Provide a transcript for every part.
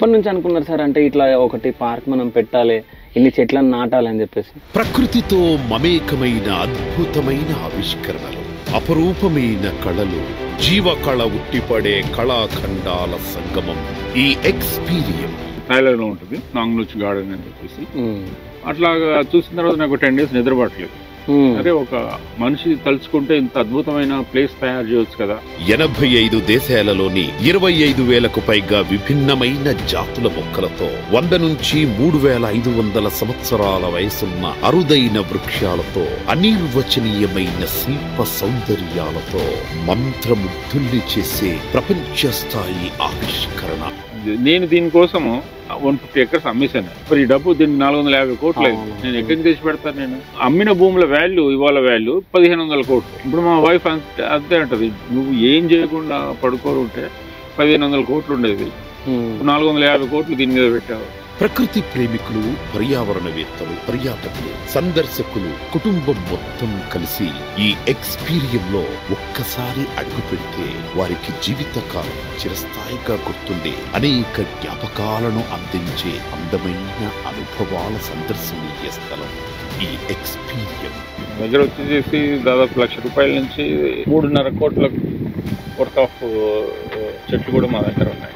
ఎప్పటి నుంచి అనుకున్నారు సార్ అంటే ఇట్లా ఒకటి పార్క్ మనం పెట్టాలి, ఇన్ని చెట్లను నాటాలి అని చెప్పేసి? ప్రకృతితో మమేకమైన అద్భుతమైన ఆవిష్కరణలు, అపరూపమైన కళలు, జీవకళ ఉట్టిపడే కళాఖండాల సంగమం ఈ ఎక్స్పీరియం. థాయిలాండ్లో ఉంటుంది నాంగ్లూచ్ గార్డెన్ అని చెప్పేసి. అట్లాగా చూసిన తర్వాత నాకు 10 days నిద్రపట్టలేదు. అరే ఒక మనిషి తలుచుకుంటే ఇంత అద్భుతమైన ప్లేస్ తయారు చేయొచ్చు కదా. 85 దేశాలలోని 25,000కు పైగా విభిన్నమైన జాతుల మొక్కలతో 100 నుంచి 3,500 సంవత్సరాల వయసున్న అరుదైన వృక్షాలతో అనిర్వచనీయమైన శిల్ప సౌందర్యాలతో మంత్రముగ్ధుల్ని చేసే ప్రపంచ స్థాయి ఆవిష్కరణ. నేను దీనికోసము 150 acres అమ్మేశాను. మరి ఈ డబ్బు దీన్ని 450 కోట్లు అయింది. నేను ఎక్కడికి తెచ్చి పెడతాను? నేను అమ్మిన భూముల వాల్యూ ఇవాళ వాల్యూ 1,500 కోట్లు. ఇప్పుడు మా వైఫ్ అంతే అంటది, నువ్వు ఏం చేయకుండా పడుకోరు ఉంటే 1,500 కోట్లు ఉండేది, 450 కోట్లు దీని మీద పెట్టావు. ప్రకృతి ప్రేమికులు, పర్యావరణవేత్తలు, పర్యాటకులు, సందర్శకులు కుటుంబం మొత్తం కలిసి ఈ ఎక్స్పీరియంలో ఒక్కసారి అడుగు పెడితే వారికి జీవితకాలం చిరస్థాయిగా గుర్తుండే అనేక జ్ఞాపకాలను అందించే అందమైన అనుభవాల సందర్శనీయ స్థలం ఈ ఎక్స్పీరియం. దగ్గర వచ్చేసి దాదాపు ₹1,00,000 నుంచి 3.5 కోట్ల వర్త్ ఆఫ్ చెట్లు కూడా మా దగ్గర ఉన్నాయి.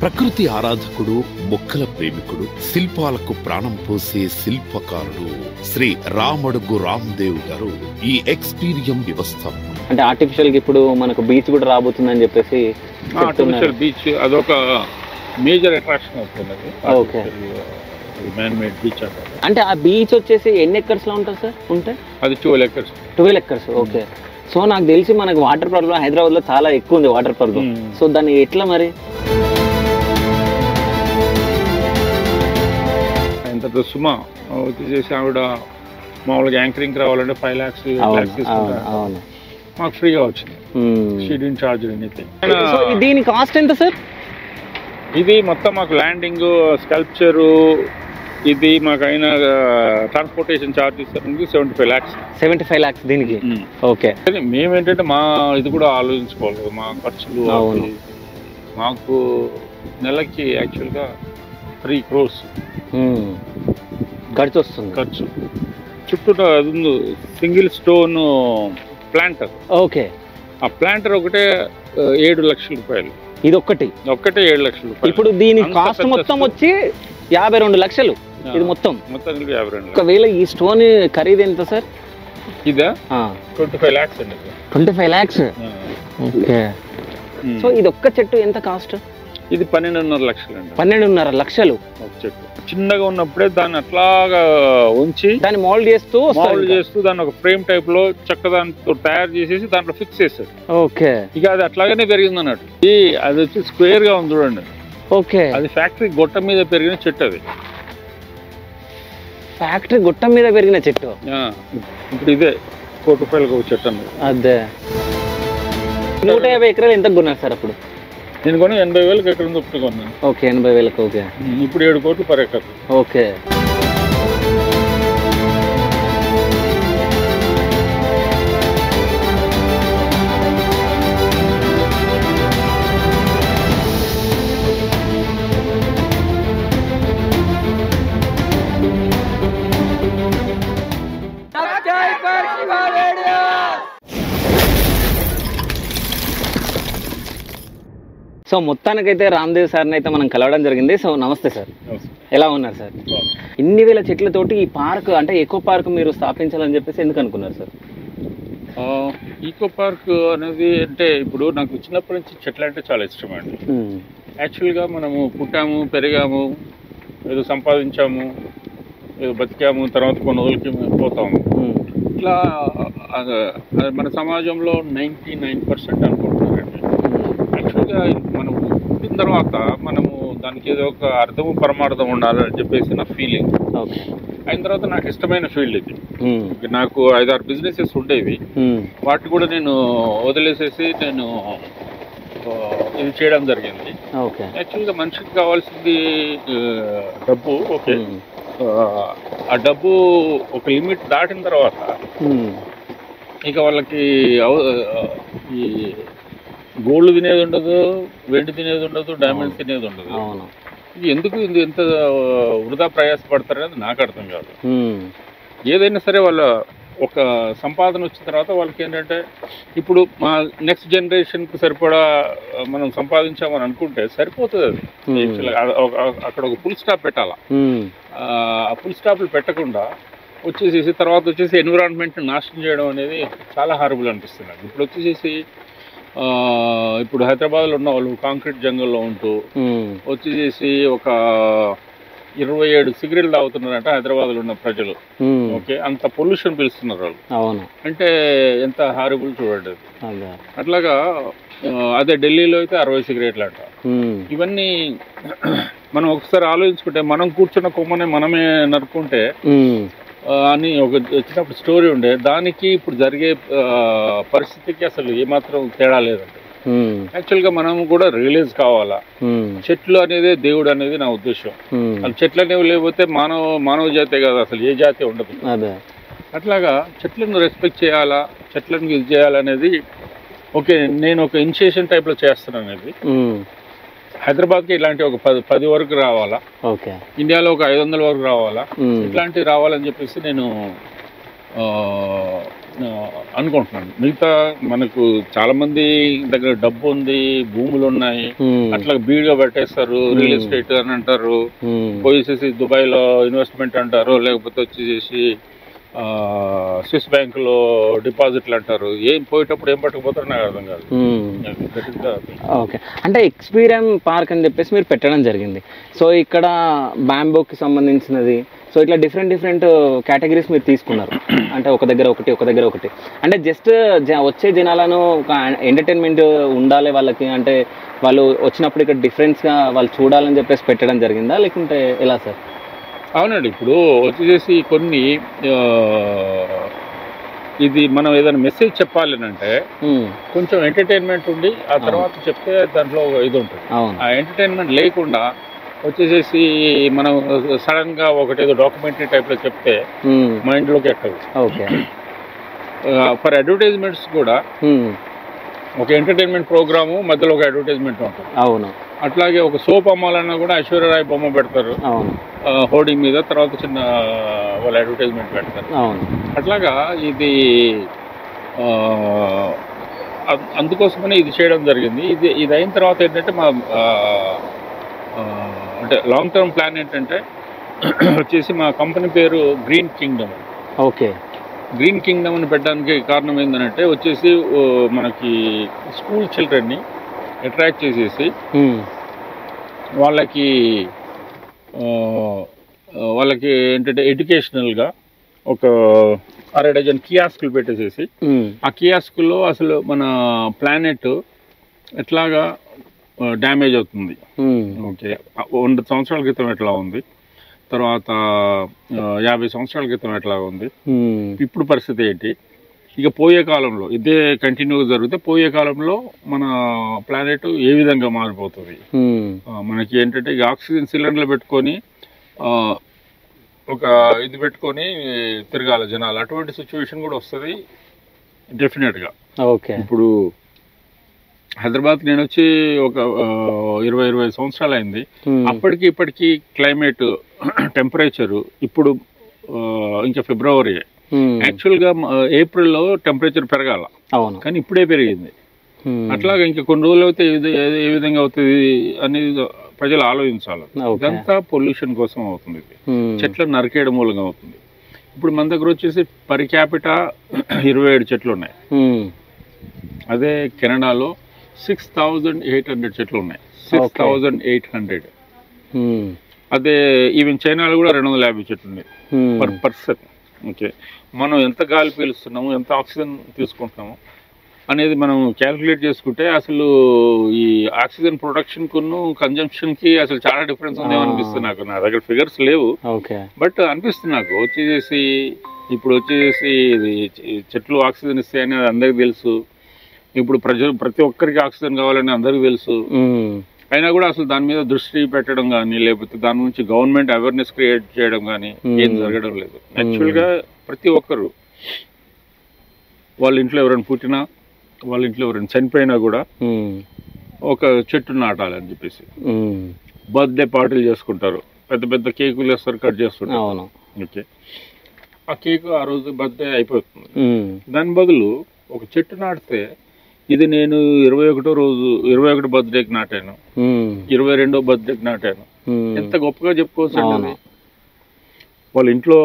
ప్రకృతి ఆరాధకుడు, మొక్కల ప్రేమికుడు, శిల్పాలకు ప్రాణం పోసే శిల్పకారుడు శ్రీ రామడుగు రామ్దేవ్ గారు ఈ ఎక్స్పీరియం వ్యవస్థాపకుడు. అంటే ఆర్టిఫిషియల్ గా ఇప్పుడు మనకు బీచ్ కూడా రాబోతుందని చెప్పేసి. ఆర్టిఫిషియల్ బీచ్ అదొక మేజర్ అట్రాక్షన్ అవుతున్నది. మ్యాన్ మేడ్ బీచ్ అంటారు. అంటే ఆ బీచ్ వచ్చేసి ఎన్ని ఎకర్స్ లో ఉంటుంది సార్? ఉంటే అది 12 acres. 12 acres. ఓకే. సో నాకు తెలిసి మనకు వాటర్ ప్రాబ్లం హైదరాబాద్ లో చాలా ఎక్కువ ఉంది, వాటర్ ప్రాబ్లం. సో దాన్ని ఎట్లా మరి? ఇంత సుమా వచ్చేసి ఆవిడ మామూలుగా యాంకరింగ్ రావాలంటే 5 lakhs తీసుకుంటారు. మాకు ఫ్రీగా వచ్చింది. She didn't charge anything. దీని కాస్ట్ ఎంత సార్? ఇది మొత్తం మాకు ల్యాండింగ్, స్కల్ప్చరు, ఇది మాకు అయిన ట్రాన్స్పోర్టేషన్ చార్జెస్ 75 lakhs. 75 lakhs దీనికి. ఓకే. మేమేంటంటే మా ఇది కూడా ఆలోచించుకోవాలి, మా ఖర్చులు. మాకు నెలకి యాక్చువల్గా 3 crores ఖర్చు వస్తుంది. ఖర్చు చుట్టూ సింగిల్ స్టోన్ ప్లాంటర్. ఓకే. ఆ ప్లాంటర్ ఒకటే 7 లక్షల రూపాయలు. ఇది ఒక్కటే 7 లక్షల రూపాయలు. ఇప్పుడు దీని కాస్ట్ మొత్తం వచ్చి 52 లక్షలు. ఇది మొత్తం 52. ఒకవేళ ఈ స్టోన్ ఖరీదు ఎంత సార్? ఇదా 25 lakhs అండి. 25 lakhs. ఓకే. సో ఇది ఒక్క చెట్టు ఎంత కాస్ట్? ఇది 12.5 లక్షలు అండి. 12.5 లక్షలు ఒక చెట్టు. చిన్నగా ఉన్నప్పుడే దాన్ని అట్లాగా ఉంచి దాన్ని మౌల్డ్ చేస్తూ దాన్ని ఒక ఫ్రేమ్ టైప్ లో చక్క దాంతో తయారు చేసేసి దాంట్లో ఫిక్స్ చేశారు. ఓకే. ఇక అది అట్లాగనే పెరిగింది అన్నట్టు. అది వచ్చి స్క్వేర్ గా ఉంది చూడండి. ఓకే. అది ఫ్యాక్టరీ గొట్ట మీద పెరిగిన చెట్టు. అది ఫ్యాక్టరీ గుట్ట మీద పెరిగిన చెట్టు. ఇప్పుడు ఇదే ₹1 కోటి ఒక చెట్టు అన్నది. అదే 150 ఎకరాలు ఎంత కొన్నారు సార్ అప్పుడు? నేను కొని 80,000 ఎకరం చొప్పున కొన్నాను. ఓకే. 80,000. ఓకే. ఇప్పుడు 7 కోట్లు per acre. ఓకే. సో మొత్తానికైతే రామ్దేవ్ సార్ని అయితే మనం కలవడం జరిగింది. సో నమస్తే సార్, ఎలా ఉన్నారు సార్? ఇన్ని వేల చెట్లతోటి ఈ పార్క్ అంటే ఎకో పార్క్ మీరు స్థాపించాలని చెప్పేసి ఎందుకు అనుకున్నారు సార్? ఈకో పార్క్ అనేది అంటే ఇప్పుడు నాకు చిన్నప్పటి నుంచి చెట్లు అంటే చాలా ఇష్టం అండి. యాక్చువల్గా మనము పుట్టాము, పెరిగాము, ఏదో సంపాదించాము, ఏదో బతికాము, తర్వాత కొన్ని రోజులకి పోతాము. ఇట్లా మన సమాజంలో 99% అనుకుంటున్నారండి. యాక్చువల్గా మనం పుట్టిన తర్వాత మనము దానికి ఏదో ఒక అర్థము పరమార్థం ఉండాలని చెప్పేసి నా ఫీలింగ్. అయిన తర్వాత నాకు ఇష్టమైన ఫీల్డ్ ఇది. నాకు 5-6 బిజినెసెస్ ఉండేవి, వాటిని కూడా నేను వదిలేసేసి నేను ఇది చేయడం జరిగింది. యాక్చువల్గా మనిషికి కావాల్సింది డబ్బు. ఓకే, ఆ డబ్బు ఒక లిమిట్ దాటిన తర్వాత ఇక వాళ్ళకి ఈ గోల్డ్ తినేది ఉండదు, వెండి తినేది ఉండదు, డైమండ్ తినేది ఉండదు. ఎందుకు ఎంత వృధా ప్రయాసపడతారనేది నాకు అర్థం కాదు. ఏదైనా సరే వాళ్ళ ఒక సంపాదన వచ్చిన తర్వాత వాళ్ళకి ఏంటంటే ఇప్పుడు మా నెక్స్ట్ జనరేషన్కి సరిపడా మనం సంపాదించామని అనుకుంటే సరిపోతుంది. అది అక్కడ ఒక ఫుల్ స్టాప్ పెట్టాలా. ఆ ఫుల్ స్టాప్లు పెట్టకుండా వచ్చేసేసి తర్వాత వచ్చేసి ఎన్విరాన్మెంట్ని నాశనం చేయడం అనేది చాలా హారబుల్ అనిపిస్తుంది నాకు. ఇప్పుడు వచ్చేసేసి ఇప్పుడు హైదరాబాద్లో ఉన్న వాళ్ళు కాంక్రీట్ జంగల్లో ఉంటూ వచ్చేసేసి ఒక 27 సిగరెట్లు తాగుతున్నారంట హైదరాబాద్లో ఉన్న ప్రజలు. ఓకే, అంత పొల్యూషన్ పీలుస్తున్నారు వాళ్ళు. అవును, అంటే ఎంత హారబుల్ చూడండి. అట్లాగా అదే ఢిల్లీలో అయితే 60 సిగరెట్లు అంట. ఇవన్నీ మనం ఒకసారి ఆలోచించుకుంటే మనం కూర్చున్న కొమ్మనే మనమే నరుక్కుంటే అని ఒక వచ్చినప్పుడు స్టోరీ ఉండే. దానికి ఇప్పుడు జరిగే పరిస్థితికి అసలు ఏమాత్రం తేడా లేదండి. యాక్చువల్గా మనం కూడా రియలైజ్ కావాలా, చెట్లు అనేది దేవుడు అనేది నా ఉద్దేశం. అసలు చెట్లు అనేవి లేకపోతే మానవ జాతే కాదు, అసలు ఏ జాతి ఉండదు. అట్లాగా చెట్లను రెస్పెక్ట్ చేయాలా, చెట్లను ఇది చేయాలనేది ఓకే. నేను ఒక ఇనిషియేషన్ టైప్లో చేస్తున్నాను అనేది. హైదరాబాద్కి ఇలాంటి ఒక 10 వరకు రావాలా, ఇండియాలో ఒక 500 వరకు రావాలా, ఇట్లాంటివి రావాలని చెప్పేసి నేను అనుకుంటున్నాను. మిగతా మనకు చాలా మంది దగ్గర డబ్బు ఉంది, భూములు ఉన్నాయి, అట్లా బీడ్గా పెట్టేస్తారు, రియల్ ఎస్టేట్ అని అంటారు, పోయేసేసి దుబాయ్లో ఇన్వెస్ట్మెంట్ అంటారు, లేకపోతే వచ్చేసి స్విస్ బ్యాంకులో డిపాజిట్లు అంటారు. ఏం పోయేటప్పుడు ఏం పట్టుకుపోతారో నాకు అర్థం కాదు. ఓకే, అంటే ఎక్స్పీరియన్ పార్క్ అని చెప్పేసి మీరు పెట్టడం జరిగింది. సో ఇక్కడ బ్యాంబోకి సంబంధించినది, సో ఇట్లా డిఫరెంట్ కేటగిరీస్ మీరు తీసుకున్నారు. అంటే ఒక దగ్గర ఒకటి అంటే జస్ట్ వచ్చే జనాలను ఒక ఎంటర్టైన్మెంట్ ఉండాలి వాళ్ళకి, అంటే వాళ్ళు వచ్చినప్పుడు ఇక్కడ డిఫరెన్స్గా వాళ్ళు చూడాలని చెప్పేసి పెట్టడం జరిగిందా, లేకుంటే ఎలా సార్? అవునండి, ఇప్పుడు వచ్చేసి కొన్ని ఇది మనం ఏదైనా మెసేజ్ చెప్పాలి అంటే కొంచెం ఎంటర్టైన్మెంట్ ఉండి ఆ తర్వాత చెప్తే దాంట్లో ఇది ఉంటుంది. ఆ ఎంటర్టైన్మెంట్ లేకుండా వచ్చేసేసి మనం సడన్ గా ఒకటేదో డాక్యుమెంటరీ టైప్ లో చెప్తే మైండ్ లోకి ఎక్కదు. ఫర్ అడ్వర్టైజ్మెంట్స్ కూడా ఒక ఎంటర్టైన్మెంట్ ప్రోగ్రాము మధ్యలో ఒక అడ్వర్టైజ్మెంట్ ఉంటుంది. అవును, అట్లాగే ఒక సోప్ అమ్మాలన్నా కూడా ఐశ్వర్యరాయ్ బొమ్మ పెడతారు హోర్డింగ్ మీద, తర్వాత చిన్న వాళ్ళ అడ్వర్టైజ్మెంట్ పెడతారు. అట్లాగా ఇది అందుకోసమనే ఇది చేయడం జరిగింది. ఇది అయిన తర్వాత ఏంటంటే అంటే లాంగ్ టర్మ్ ప్లాన్ ఏంటంటే వచ్చేసి మా కంపెనీ పేరు green Kingdom. Okay, green Kingdom అని పెట్టడానికి కారణం ఏంటంటే వచ్చేసి మనకి స్కూల్ చిల్డ్రన్ని అట్రాక్ట్ చేసేసి వాళ్ళకి ఏంటంటే ఎడ్యుకేషనల్గా ఒక 60 డజన్ కియాస్కులు పెట్టేసేసి ఆ కియాస్కుల్లో అసలు మన ప్లానెట్ ఎట్లాగా డ్యామేజ్ అవుతుంది, ఓకే 100 సంవత్సరాల క్రితం ఎట్లా ఉంది, తర్వాత 50 సంవత్సరాల క్రితం ఎట్లా ఉంది, ఇప్పుడు పరిస్థితి ఏంటి, ఇక పోయే కాలంలో ఇదే కంటిన్యూగా జరిగితే పోయే కాలంలో మన ప్లానెట్ ఏ విధంగా మారిపోతుంది. మనకి ఏంటంటే ఇక ఆక్సిజన్ సిలిండర్లు పెట్టుకొని ఒక ఇది పెట్టుకొని తిరగాల జనాలు, అటువంటి సిచ్యువేషన్ కూడా వస్తుంది డెఫినెట్గా. ఇప్పుడు హైదరాబాద్కి నేను వచ్చి ఒక 20 సంవత్సరాలు అయింది. అప్పటికి ఇప్పటికి క్లైమేట్ టెంపరేచరు ఇప్పుడు ఇంకా ఫిబ్రవరి, యాక్చువల్గా ఏప్రిల్లో టెంపరేచర్ పెరగాల, కానీ ఇప్పుడే పెరిగింది. అట్లాగా ఇంకా కొన్ని రోజులు అయితే ఏ విధంగా అవుతుంది అనేది ప్రజలు ఆలోచించాలి. ఇదంతా పొల్యూషన్ కోసం అవుతుంది, చెట్లను నరికేయడం మూలంగా అవుతుంది. ఇప్పుడు మన దగ్గర వచ్చేసి పర్ క్యాపిటా 27 చెట్లు ఉన్నాయి. అదే కెనడాలో 6800 చెట్లు ఉన్నాయి, 6800. అదే ఈవెన్ చైనాలో కూడా 250 చెట్లు ఉన్నాయి పర్ పర్సన్. ఓకే, మనం ఎంత గాలి పీలుస్తున్నాము, ఎంత ఆక్సిజన్ తీసుకుంటున్నాము అనేది మనం క్యాల్కులేట్ చేసుకుంటే అసలు ఈ ఆక్సిజన్ ప్రొడక్షన్ కును కన్జంప్షన్ కి అసలు చాలా డిఫరెన్స్ ఉందేమో అనిపిస్తుంది నాకు. నా దగ్గర ఫిగర్స్ లేవు, బట్ అనిపిస్తుంది నాకు. ఇప్పుడు వచ్చేసి చెట్లు ఆక్సిజన్ ఇస్తాయని అందరికి తెలుసు. ఇప్పుడు ప్రతి ఒక్కరికి ఆక్సిజన్ కావాలని అందరికి తెలుసు. అయినా కూడా అసలు దాని మీద దృష్టి పెట్టడం కానీ, లేకపోతే దాని గురించి గవర్నమెంట్ అవేర్నెస్ క్రియేట్ చేయడం కానీ ఏం జరగడం లేదు. యాక్చువల్గా ప్రతి ఒక్కరు వాళ్ళ ఇంట్లో ఎవరైనా పుట్టినా, వాళ్ళ ఇంట్లో ఎవరైనా చనిపోయినా కూడా ఒక చెట్టు నాటాలని చెప్పేసి బర్త్డే పార్టీలు చేసుకుంటారు, పెద్ద పెద్ద కేకులు వేస్తారు, కట్ చేస్తుంటారు. అవును. ఓకే, ఆ కేక్ ఆ రోజు బర్త్డే అయిపోతుంది. దాని బదులు ఒక చెట్టు నాటితే ఇది నేను 21 బర్త్డేకి నాటాను, 22వ బర్త్డేకి నాటాను, ఎంత గొప్పగా చెప్పుకోవచ్చు అండి. వాళ్ళ ఇంట్లో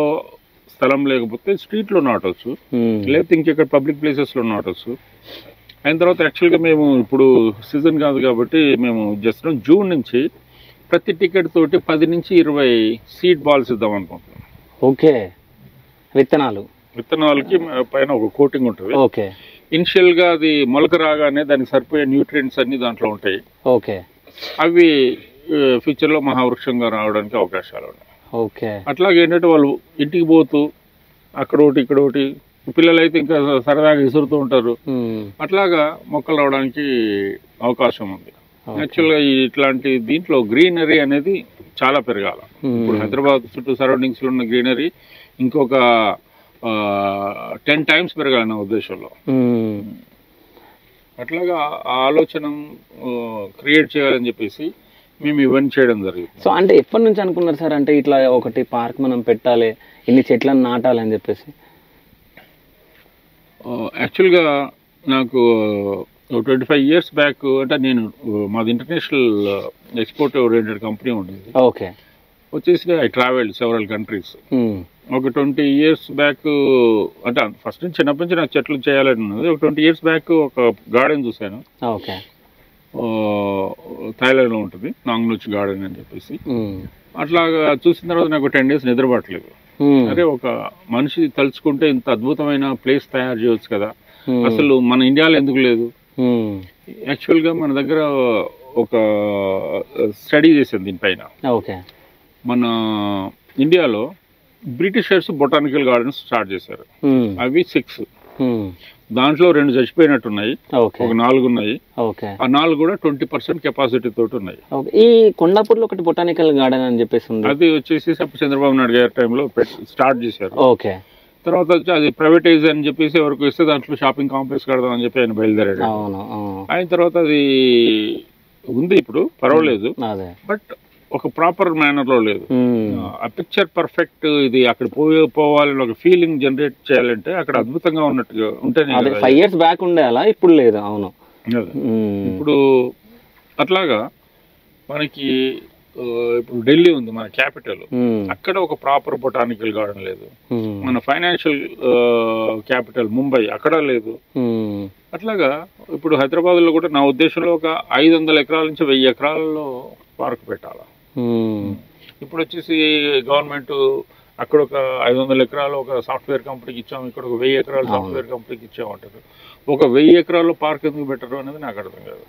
స్థలం లేకపోతే స్ట్రీట్లో నాటవచ్చు, లేకపోతే ఇంకెక్కడ పబ్లిక్ ప్లేసెస్లో నాటవచ్చు. అయిన తర్వాత యాక్చువల్గా మేము ఇప్పుడు సీజన్ కాదు కాబట్టి మేము జస్ట్ జూన్ నుంచి ప్రతి టికెట్ తోటి 10 నుంచి 20 సీడ్ బాల్స్ ఇద్దాం అనుకుంటున్నాం. ఓకే, విత్తనాలకి పైన ఒక కోటింగ్ ఉంటుంది. ఓకే, ఇనిషియల్ గా అది మొలక రాగానే దానికి సరిపోయే న్యూట్రియంట్స్ అన్ని దాంట్లో ఉంటాయి. ఓకే, అవి ఫ్యూచర్ లో మహావృక్షంగా రావడానికి అవకాశాలు ఉన్నాయి. ఓకే, అట్లాగే ఏంటంటే వాళ్ళు ఇంటికి పోతూ అక్కడ ఒకటి ఇక్కడ ఒకటి, పిల్లలు అయితే ఇంకా సరదాగా విసురుతూ ఉంటారు. అట్లాగా మొక్కలు రావడానికి అవకాశం ఉంది. యాక్చువల్గా ఇట్లాంటి దీంట్లో గ్రీనరీ అనేది చాలా పెరగాల. ఇప్పుడు హైదరాబాద్ చుట్టూ సరౌండింగ్స్ లో ఉన్న గ్రీనరీ ఇంకొక 10 times పెరగాలి నా ఉద్దేశంలో. అట్లాగా ఆ ఆలోచన క్రియేట్ చేయాలని చెప్పేసి మేము ఇవన్నీ చేయడం జరిగింది. సో అంటే ఎప్పటి నుంచి అనుకున్నారు సార్, అంటే ఇట్లా ఒకటి పార్క్ మనం పెట్టాలి, ఇన్ని చెట్లను నాటాలని చెప్పేసి? యాక్చువల్గా నాకు 25 years బ్యాక్, అంటే నేను మాది ఇంటర్నేషనల్ ఎక్స్పోర్ట్ ఓరియంటెడ్ కంపెనీ ఉండేది. ఓకే, వచ్చేసి ఐ ట్రావెల్డ్ సెవరల్ కంట్రీస్. ఒక 20 years బ్యాక్, అంటే ఫస్ట్ నుంచి చిన్నప్పటి నుంచి నాకు చెట్లు చేయాలని ఉన్నది. ఒక 20 years బ్యాక్ ఒక గార్డెన్ చూశాను. ఓకే, థాయిలాండ్లో ఉంటుంది, నాంగ్నూచ్ గార్డెన్ అని చెప్పేసి. అట్లాగా చూసిన తర్వాత నాకు 10 days నిద్ర పట్టలేదు. అరే, ఒక మనిషి తలుచుకుంటే ఇంత అద్భుతమైన ప్లేస్ తయారు చేయవచ్చు కదా, అసలు మన ఇండియాలో ఎందుకు లేదు? యాక్చువల్గా మన దగ్గర ఒక స్టడీ చేశాను దీనిపైన. ఓకే, మన ఇండియాలో బ్రిటిషర్స్ బొటానికల్ గార్డెన్స్ స్టార్ట్ చేశారు. అవి 6, దాంట్లో 2 చచ్చిపోయినట్టున్నాయి, ఒక 4 ఉన్నాయి. ఆ 4 కూడా 20% కెపాసిటీ తోటి ఉన్నాయి. ఈ కొండాపూర్లో ఒకటి బొటానికల్ గార్డెన్ అని చెప్పేసి అది వచ్చేసి చంద్రబాబు నాయుడు గారి టైంలో స్టార్ట్ చేశారు. ఓకే, తర్వాత వచ్చి అది ప్రైవేటైజ్ అని చెప్పేసి ఎవరికి ఇస్తే దాంట్లో షాపింగ్ కాంప్లెక్స్ కడదాం అని చెప్పి ఆయన బయలుదేరాడు. ఆయన తర్వాత అది ఉంది, ఇప్పుడు పర్వాలేదు, బట్ ఒక ప్రాపర్ మేనర్ లో లేదు. ఆ పిక్చర్ పర్ఫెక్ట్, ఇది అక్కడ పోవాలని ఒక ఫీలింగ్ జనరేట్ చేయాలంటే అక్కడ అద్భుతంగా ఉన్నట్టుగా ఉంటేనే. 5 years బ్యాక్ ఉండే అలా, ఇప్పుడు లేదు. అవును, ఇప్పుడు అట్లాగా మనకి ఇప్పుడు ఢిల్లీ ఉంది మన క్యాపిటల్, అక్కడ ఒక ప్రాపర్ బొటానికల్ గార్డెన్ లేదు. మన ఫైనాన్షియల్ క్యాపిటల్ ముంబై, అక్కడ లేదు. అట్లాగా ఇప్పుడు హైదరాబాద్ లో కూడా నా ఉద్దేశంలో ఒక 500 ఎకరాల నుంచి 1000 ఎకరాలలో పార్క్ పెట్టాలి. ఇప్పుడు వచ్చేసి గవర్నమెంట్ అక్కడ ఒక 500 ఎకరాలు ఒక సాఫ్ట్వేర్ కంపెనీకి ఇచ్చాము, ఇక్కడ ఒక 1000 ఎకరాలు సాఫ్ట్వేర్ కంపెనీకి ఇచ్చామంటారు. ఒక 1000 ఎకరాల్లో పార్క్ ఎందుకు పెట్టరు అనేది నాకు అర్థం కాదు.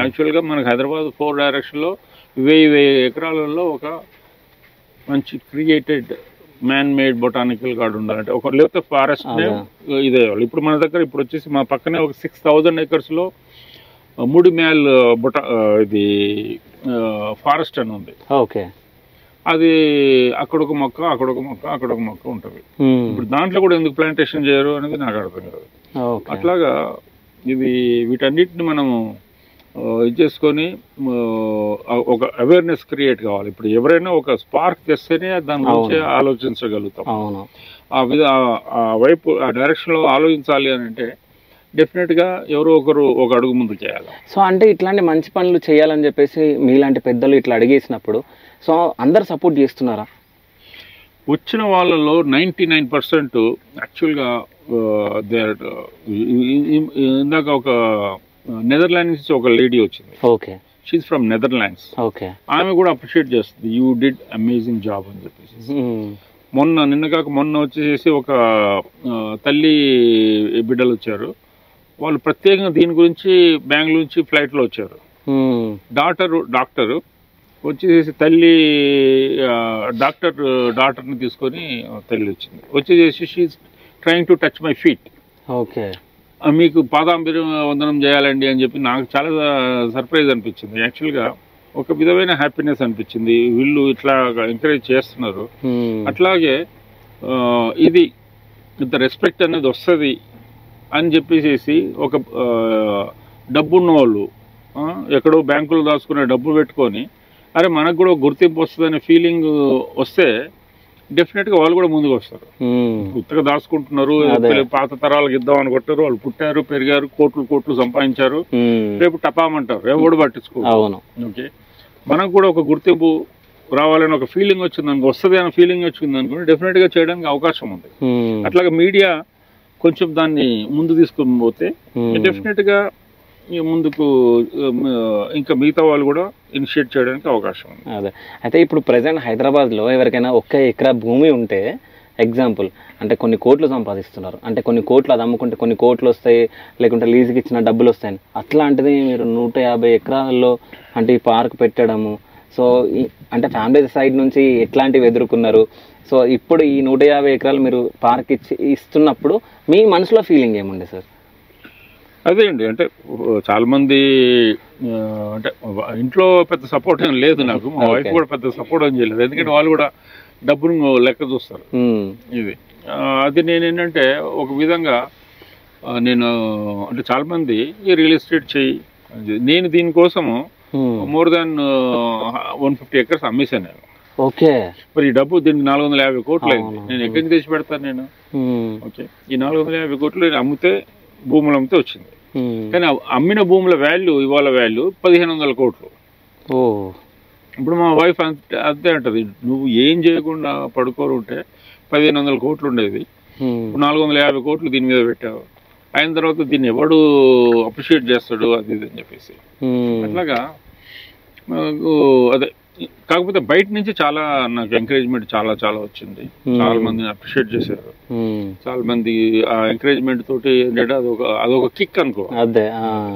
యాక్చువల్గా మనకు హైదరాబాద్ 4 డైరెక్షన్లో 1000 ఎకరాలలో ఒక మంచి created man made botanical garden ఉండాలంటే ఒక, లేకపోతే ఫారెస్ట్ ఇదే. ఇప్పుడు మన దగ్గర ఇప్పుడు వచ్చేసి మా పక్కనే ఒక 6000 acres ముడిమ్యాల్ ఇది ఫారెస్ట్ అని ఉంది. ఓకే, అది అక్కడొక మొక్క అక్కడొక మొక్క అక్కడొక మొక్క ఉంటుంది. ఇప్పుడు దాంట్లో కూడా ఎందుకు ప్లాంటేషన్ చేయరు అనేది నాకు అర్థం కాదు. అట్లాగా ఇది వీటన్నిటిని మనము ఇది చేసుకొని ఒక అవేర్నెస్ క్రియేట్ కావాలి. ఇప్పుడు ఎవరైనా ఒక స్పార్క్ తెస్తేనే దాని గురించి ఆలోచించగలుగుతాం. ఆ వైపు ఆ డైరెక్షన్లో ఆలోచించాలి అని అంటే డెఫినెట్గా ఎవరో ఒకరు ఒక అడుగు ముందు చేయాలి. సో అంటే ఇట్లాంటి మంచి పనులు చేయాలని చెప్పేసి మీలాంటి పెద్దలు ఇట్లా అడిగేసినప్పుడు సో అందరు సపోర్ట్ చేస్తున్నారా? వచ్చిన వాళ్ళలో 99% యాక్చువల్గా ఇందాక ఒక నెదర్లాండ్స్ నుంచి ఒక లేడీ వచ్చింది. Okay, she's from Netherlands. Okay, ఆమె కూడా అప్రిషియేట్ చేస్తుంది, యూ డిడ్ అమేజింగ్ జాబ్ అని చెప్పేసి. మొన్న వచ్చేసి ఒక తల్లి బిడ్డలు వచ్చారు, వాళ్ళు ప్రత్యేకంగా దీని గురించి బెంగళూరు నుంచి ఫ్లైట్లో వచ్చారు. డాక్టరు వచ్చేసి తల్లి డాక్టర్ని తీసుకొని తల్లి వచ్చింది. వచ్చేసి she's trying to touch my feet. Okay, మీకు పాదాంబిర వందనం చేయాలండి అని చెప్పి నాకు చాలా సర్ప్రైజ్ అనిపించింది. యాక్చువల్గా ఒక విధమైన హ్యాపీనెస్ అనిపించింది, వీళ్ళు ఇట్లా ఎంకరేజ్ చేస్తున్నారు. అట్లాగే ఇది ఇంత రెస్పెక్ట్ అనేది వస్తుంది అని చెప్పేసి ఒక డబ్బున్న వాళ్ళు ఎక్కడో బ్యాంకులో దాచుకునే డబ్బు పెట్టుకొని అరే మనకు కూడా గుర్తింపు వస్తుందనే ఫీలింగ్ వస్తే డెఫినెట్గా వాళ్ళు కూడా ముందుకు వస్తారు. ఉత్తగా దాచుకుంటున్నారు, పాత తరాలకు ఇద్దాం అనుకుంటారు, వాళ్ళు పుట్టారు పెరిగారు కోట్లు సంపాదించారు, రేపు టపామంటారు, ఎవడు పట్టించుకోవాలి. ఓకే, మనకు కూడా ఒక గుర్తింపు రావాలని ఒక ఫీలింగ్ వచ్చింది వస్తుంది అనే ఫీలింగ్ వచ్చింది అనుకోండి డెఫినెట్గా చేయడానికి అవకాశం ఉంది. అట్లాగే మీడియా కొంచెం దాన్ని ముందు తీసుకొని పోతే డెఫినెట్గా ముందుకు ఇంకా మిగతా వాళ్ళు కూడా ఇనిషియేట్ చేయడానికి అవకాశం ఉంది. అదే అయితే ఇప్పుడు ప్రజెంట్ హైదరాబాద్లో ఎవరికైనా 1 ఎకరా భూమి ఉంటే ఎగ్జాంపుల్ అంటే కొన్ని కోట్లు సంపాదిస్తున్నారు, అంటే కొన్ని కోట్లు అది అమ్ముకుంటే కొన్ని కోట్లు వస్తాయి, లేకుంటే లీజుకి ఇచ్చిన డబ్బులు వస్తాయని. అట్లాంటిది మీరు 150 ఎకరాల్లో అంటే ఈ పార్క్ పెట్టడము, సో అంటే ఫ్యామిలీ సైడ్ నుంచి ఎట్లాంటివి ఎదుర్కొన్నారు? సో ఇప్పుడు ఈ 150 ఎకరాలు మీరు పార్క్ ఇస్తున్నప్పుడు మీ మనసులో ఫీలింగ్ ఏముండే సార్? అదే అండి, అంటే చాలామంది అంటే ఇంట్లో పెద్ద సపోర్ట్ ఏం లేదు నాకు, మా వైఫ్ కూడా పెద్ద సపోర్ట్ ఏం చేయలేదు, ఎందుకంటే వాళ్ళు కూడా డబ్బును లెక్క చూస్తారు. ఇది అది నేను ఏంటంటే ఒక విధంగా నేను అంటే చాలామంది ఈ రియల్ ఎస్టేట్ చెయ్యి, నేను దీనికోసము మోర్ దాన్ 150 ఎకర్స్ అమ్మేశాను నేను. ఓకే, మరి ఈ డబ్బు దీనికి 450 కోట్లు అయింది, నేను ఎక్కడి నుంచి తెచ్చి పెడతాను నేను? ఓకే, ఈ 450 కోట్లు అమ్మితే భూములు అమ్మితే వచ్చింది, కానీ అమ్మిన భూముల వాల్యూ ఇవాళ వాల్యూ 1500 కోట్లు. ఇప్పుడు మా వైఫ్ అంతే అంటది, నువ్వు ఏం చేయకుండా పడుకోరు ఉంటే 1500 కోట్లు ఉండేది, 450 కోట్లు దీని మీద పెట్టావు, అయిన తర్వాత దీన్ని ఎవడు అప్రిషియేట్ చేస్తాడు అది ఇది అని చెప్పేసి. అట్లాగా అదే, కాకపోతే బయట నుంచి చాలా నాకు ఎంకరేజ్మెంట్ చాలా వచ్చింది, చాలా మందిని అప్రిషియేట్ చేశారు, చాలా మంది ఆ ఎంకరేజ్మెంట్ తోటి ఏంటంటే అదొక కిక్ అనుకో. అదే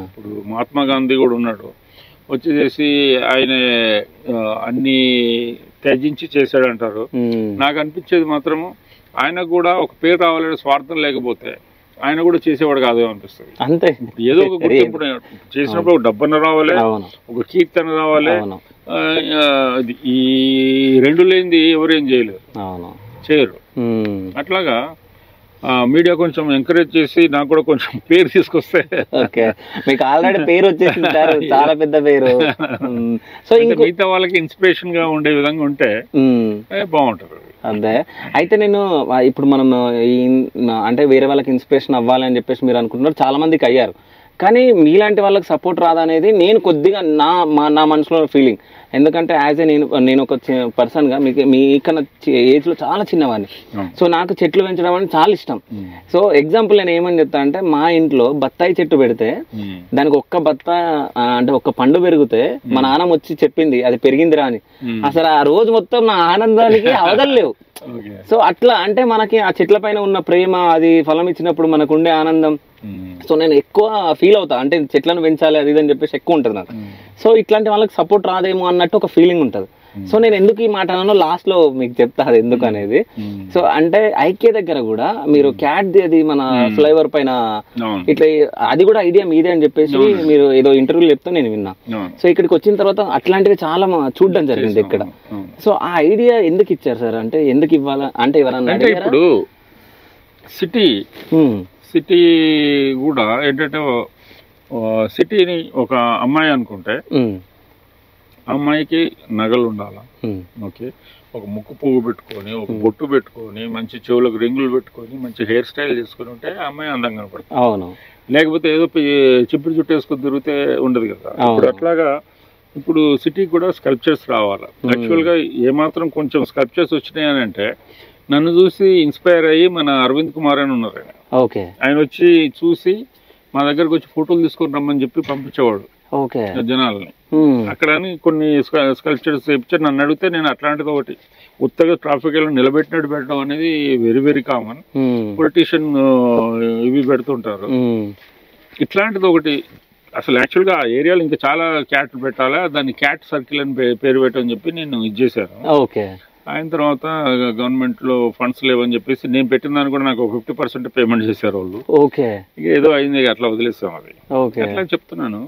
ఇప్పుడు మహాత్మా గాంధీ కూడా ఉన్నాడు, వచ్చేసి ఆయన అన్ని త్యజించి చేశాడు అంటారు. నాకు అనిపించేది మాత్రము ఆయన కూడా ఒక పేరు రావాలనే స్వార్థం లేకపోతే ఆయన కూడా చేసేవాడు కాదు అనిపిస్తుంది. అంతే, ఏదో ఒక గుర్తింపు చేసినప్పుడు ఒక డబ్బన్న రావాలి, ఒక కీర్తన రావాలి, ఈ రెండు లేనిది ఎవరేం చేయరు. అట్లాగా మీడియా కొంచెం ఎంకరేజ్ చేసి నాకు కూడా కొంచెం పేరు తీసుకొస్తే. ఓకే, మీకు ఆల్రెడీ పేరు వచ్చేసింది సార్, చాలా పెద్ద పేరు. సో మిగతా వాళ్ళకి ఇన్స్పిరేషన్ గా ఉండే విధంగా ఉంటే బాగుంటుంది. అదే, అయితే నేను ఇప్పుడు మనం అంటే వేరే వాళ్ళకి ఇన్స్పిరేషన్ అవ్వాలని చెప్పేసి మీరు అనుకుంటున్నారు, చాలా మందికి అయ్యారు, కానీ మీలాంటి వాళ్ళకి సపోర్ట్ రాదనేది నేను కొద్దిగా నా మనసులో ఫీలింగ్. ఎందుకంటే యాజ్ ఏ నేను ఒక పర్సన్గా మీకన్నా ఏజ్లో చాలా చిన్నవాడిని, సో నాకు చెట్లు పెంచడం అనేది చాలా ఇష్టం. సో ఎగ్జాంపుల్ నేను ఏమని చెప్తా అంటే, మా ఇంట్లో బత్తాయి చెట్టు పెడితే దానికి ఒక్క పండు పెరిగితే మా నాన్నమ్మ వచ్చి చెప్పింది అది పెరిగిందిరా అని. అసలు ఆ రోజు మొత్తం నా ఆనందానికి అవదలేవు. సో అట్లా అంటే మనకి ఆ చెట్ల పైన ఉన్న ప్రేమ, అది ఫలం ఇచ్చినప్పుడు మనకు ఉండే ఆనందం, సో నేను ఎక్కువ ఫీల్ అవుతా, అంటే చెట్లను పెంచాలి అది ఇదని చెప్పేసి ఎక్కువ ఉంటుంది నాకు. సో ఇట్లాంటి వాళ్ళకి సపోర్ట్ రాదేమో అన్నట్టు ఒక ఫీలింగ్ ఉంటుంది. సో నేను ఎందుకు ఈ మాట అన్నానో లాస్ట్ లో మీకు చెప్తా అది ఎందుకు అనేది. సో అంటే ఐక్య దగ్గర కూడా మీరు క్యాట్ అది మన ఫ్లైఓవర్ పైన ఇట్లా అది కూడా ఐడియా మీదే అని చెప్పేసి మీరు ఏదో ఇంటర్వ్యూలో చెప్తే నేను విన్నా. సో ఇక్కడికి వచ్చిన తర్వాత అట్లాంటివి చాలా చూడడం జరిగింది ఇక్కడ. సో ఆ ఐడియా ఎందుకు ఇచ్చారు సార్? అంటే ఎందుకు ఇవ్వాలా అంటే ఎవరన్నా ఇప్పుడు సిటీ కూడా ఏంటంటే సిటీని ఒక అమ్మాయి అనుకుంటే అమ్మాయికి నగలు ఉండాలా, ఓకే, ఒక ముక్కు పువ్వు పెట్టుకొని, ఒక బొట్టు పెట్టుకొని, మంచి చెవులకు రింగులు పెట్టుకొని, మంచి హెయిర్ స్టైల్ చేసుకుని ఉంటే అమ్మాయి అందంగా కనపడుతుంది. అవును, లేకపోతే ఏదో చిప్పుడు చుట్టూ వేసుకొని తిరిగితే ఉండదు కదా. ఇప్పుడు అట్లాగా ఇప్పుడు సిటీకి కూడా స్కల్ప్చర్స్ రావాలి. యాక్చువల్గా ఏమాత్రం కొంచెం స్కల్ప్చర్స్ వచ్చినాయి అని అంటే నన్ను చూసి ఇన్స్పైర్ అయ్యి మన అరవింద్ కుమార్ అని ఉన్నారు, ఆయన వచ్చి చూసి మా దగ్గరకు వచ్చి ఫోటోలు తీసుకొని రమ్మని చెప్పి పంపించేవాడు జనాలని. అక్కడ కొన్ని స్కల్ప్చర్స్ ఇచ్చి నన్ను అడిగితే నేను అట్లాంటిది ఒకటి ఉత్తగా ట్రాఫిక్ లో నిలబెట్టినట్టు పెట్టడం అనేది వెరీ వెరీ కామన్. పొలిటీషియన్ ఇవి పెడుతుంటారు, ఇట్లాంటిది ఒకటి. అసలు యాక్చువల్గా ఆ ఏరియాలో ఇంకా చాలా క్యాట్లు పెట్టాలా, దాన్ని క్యాట్ సర్కిల్ అని పేరు పెట్టని చెప్పి నేను ఇది చేశాను. అయిన తర్వాత గవర్నమెంట్లో ఫండ్స్ లేవని చెప్పేసి నేను పెట్టిన దాన్ని కూడా నాకు 50% పేమెంట్ చేశారు వాళ్ళు. ఇక ఏదో అయింది, అట్లా వదిలేస్తాం. అది అట్లా చెప్తున్నాను,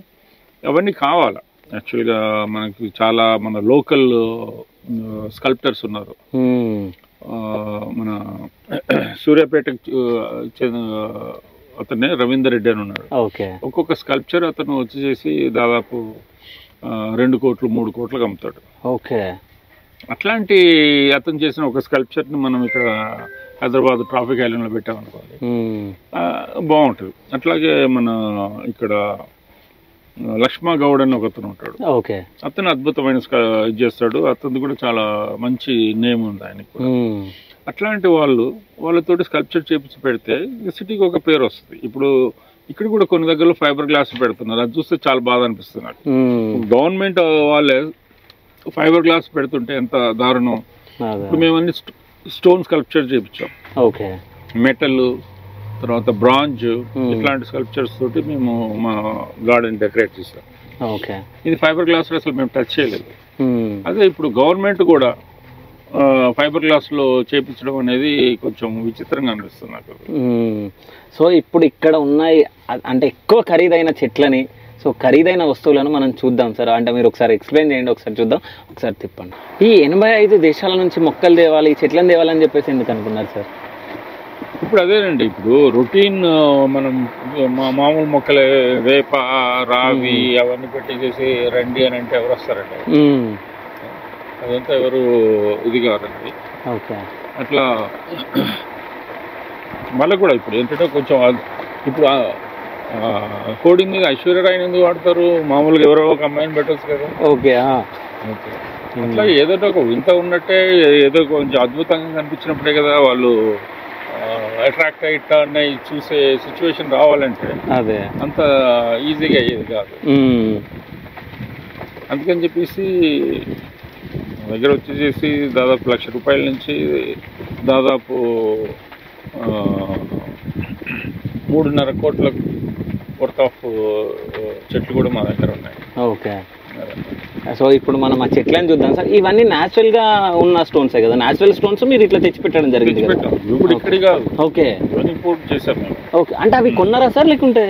అవన్నీ కావాలా. యాక్చువల్గా మనకి చాలా మన లోకల్ స్కల్ప్టర్స్ ఉన్నారు. మన సూర్యాపేటకు అతనే రవీందర్ రెడ్డి అని ఉన్నాడు. ఒక్కొక్క స్కల్ప్చర్ అతను వచ్చేసి దాదాపు 2 కోట్లు 3 కోట్లకు అమ్ముతాడు. ఓకే. అట్లాంటి అతను చేసిన ఒక స్కల్ప్చర్ని మనం ఇక్కడ హైదరాబాద్ ట్రాఫిక్ ఐలాండ్లో పెట్టామనుకోండి, బాగుంటుంది. అట్లాగే మన ఇక్కడ లక్ష్మా గౌడ్ అని ఒకతను ఉంటాడు. ఓకే. అతను అద్భుతమైన ఇది చేస్తాడు. అతను కూడా చాలా మంచి నేమ్ ఉంది ఆయనకు. అట్లాంటి వాళ్ళతోటి స్కల్ప్చర్ చేపించి పెడితే సిటీకి ఒక పేరు వస్తుంది. ఇప్పుడు ఇక్కడ కూడా కొన్ని దగ్గరలో ఫైబర్ గ్లాస్ పెడుతున్నారు. అది చూస్తే చాలా బాధ అనిపిస్తుంది నాకు. గవర్నమెంట్ వాళ్ళే ఫైబర్ గ్లాస్ పెడుతుంటే ఎంత దారుణం. ఇప్పుడు మేము అన్ని స్టోన్ స్కల్ప్చర్ చేయించాం. ఓకే. మెటల్, తర్వాత బ్రాంజ్, ఇట్లాంటి స్కల్ప్చర్స్ తోటి మేము మా గార్డెన్ డెకరేట్ చేసాం. ఓకే. ఇది ఫైబర్ గ్లాస్ అసలు మేము టచ్ చేయలేదు. అదే ఇప్పుడు గవర్నమెంట్ కూడా ఫైబర్ గ్లాస్ లో చేపించడం అనేది కొంచెం విచిత్రంగా అనిపిస్తుంది నాకు. సో ఇప్పుడు ఇక్కడ ఉన్నాయి అంటే ఎక్కువ ఖరీదైన చెట్లని, సో ఖరీదైన వస్తువులను మనం చూద్దాం సార్. అంటే మీరు ఒకసారి ఎక్స్ప్లెయిన్ చేయండి, ఒకసారి చూద్దాం. ఒకసారి తిప్పండి. ఈ 85 దేశాల నుంచి మొక్కలు తేవాలి, చెట్లను తేవాలని చెప్పేసి ఎందుకు అనుకున్నారు సార్? ఇప్పుడు అదేనండి, ఇప్పుడు రొటీన్ మనం మామూలు మొక్కలే వేప, రావి అవన్నీ పెట్టేసి రండి అని అంటే ఎవరు వస్తారండి? అదంతా ఎవరు ఇది కాదండి. ఓకే. అట్లా మళ్ళీ కూడా ఇప్పుడు ఏంటంటే కొంచెం ఇప్పుడు కోడింగ్ మీద ఐశ్వర్యరాయ్ ఎందుకు వాడతారు? మామూలుగా ఎవరో ఒక అమ్మాయిని పెట్టచ్చు కదా. ఓకే. ఓకే. అట్లా ఏదో ఒక వింత ఉన్నట్టే, ఏదో కొంచెం అద్భుతంగా కనిపించినప్పుడే కదా వాళ్ళు అట్రాక్ట్ అయిట్లా అన్నవి చూసే సిచ్యువేషన్ రావాలంటే అదే అంత ఈజీగా అయ్యేది కాదు. అందుకని చెప్పేసి దగ్గర వచ్చేసి దాదాపు ₹1,00,000 నుంచి దాదాపు 3.5 కోట్ల వర్త్ ఆఫ్ చెట్లు కూడా మా దగ్గర ఉన్నాయి. ఓకే. సో ఇప్పుడు మనం ఆ చెట్లను చూద్దాం సార్. ఇవన్నీ న్యాచురల్ గా ఉన్న స్టోన్సే కదా? న్యాచురల్ స్టోన్స్ మీరు ఇట్లా తెచ్చి పెట్టడం జరిగింది కదా? ఇప్పుడు ఇక్కడి కాదు. ఓకే. ఇంపోర్ట్ చేసాం మేము. ఓకే. అంటే అవి కొన్నారా సార్ లేకుంటే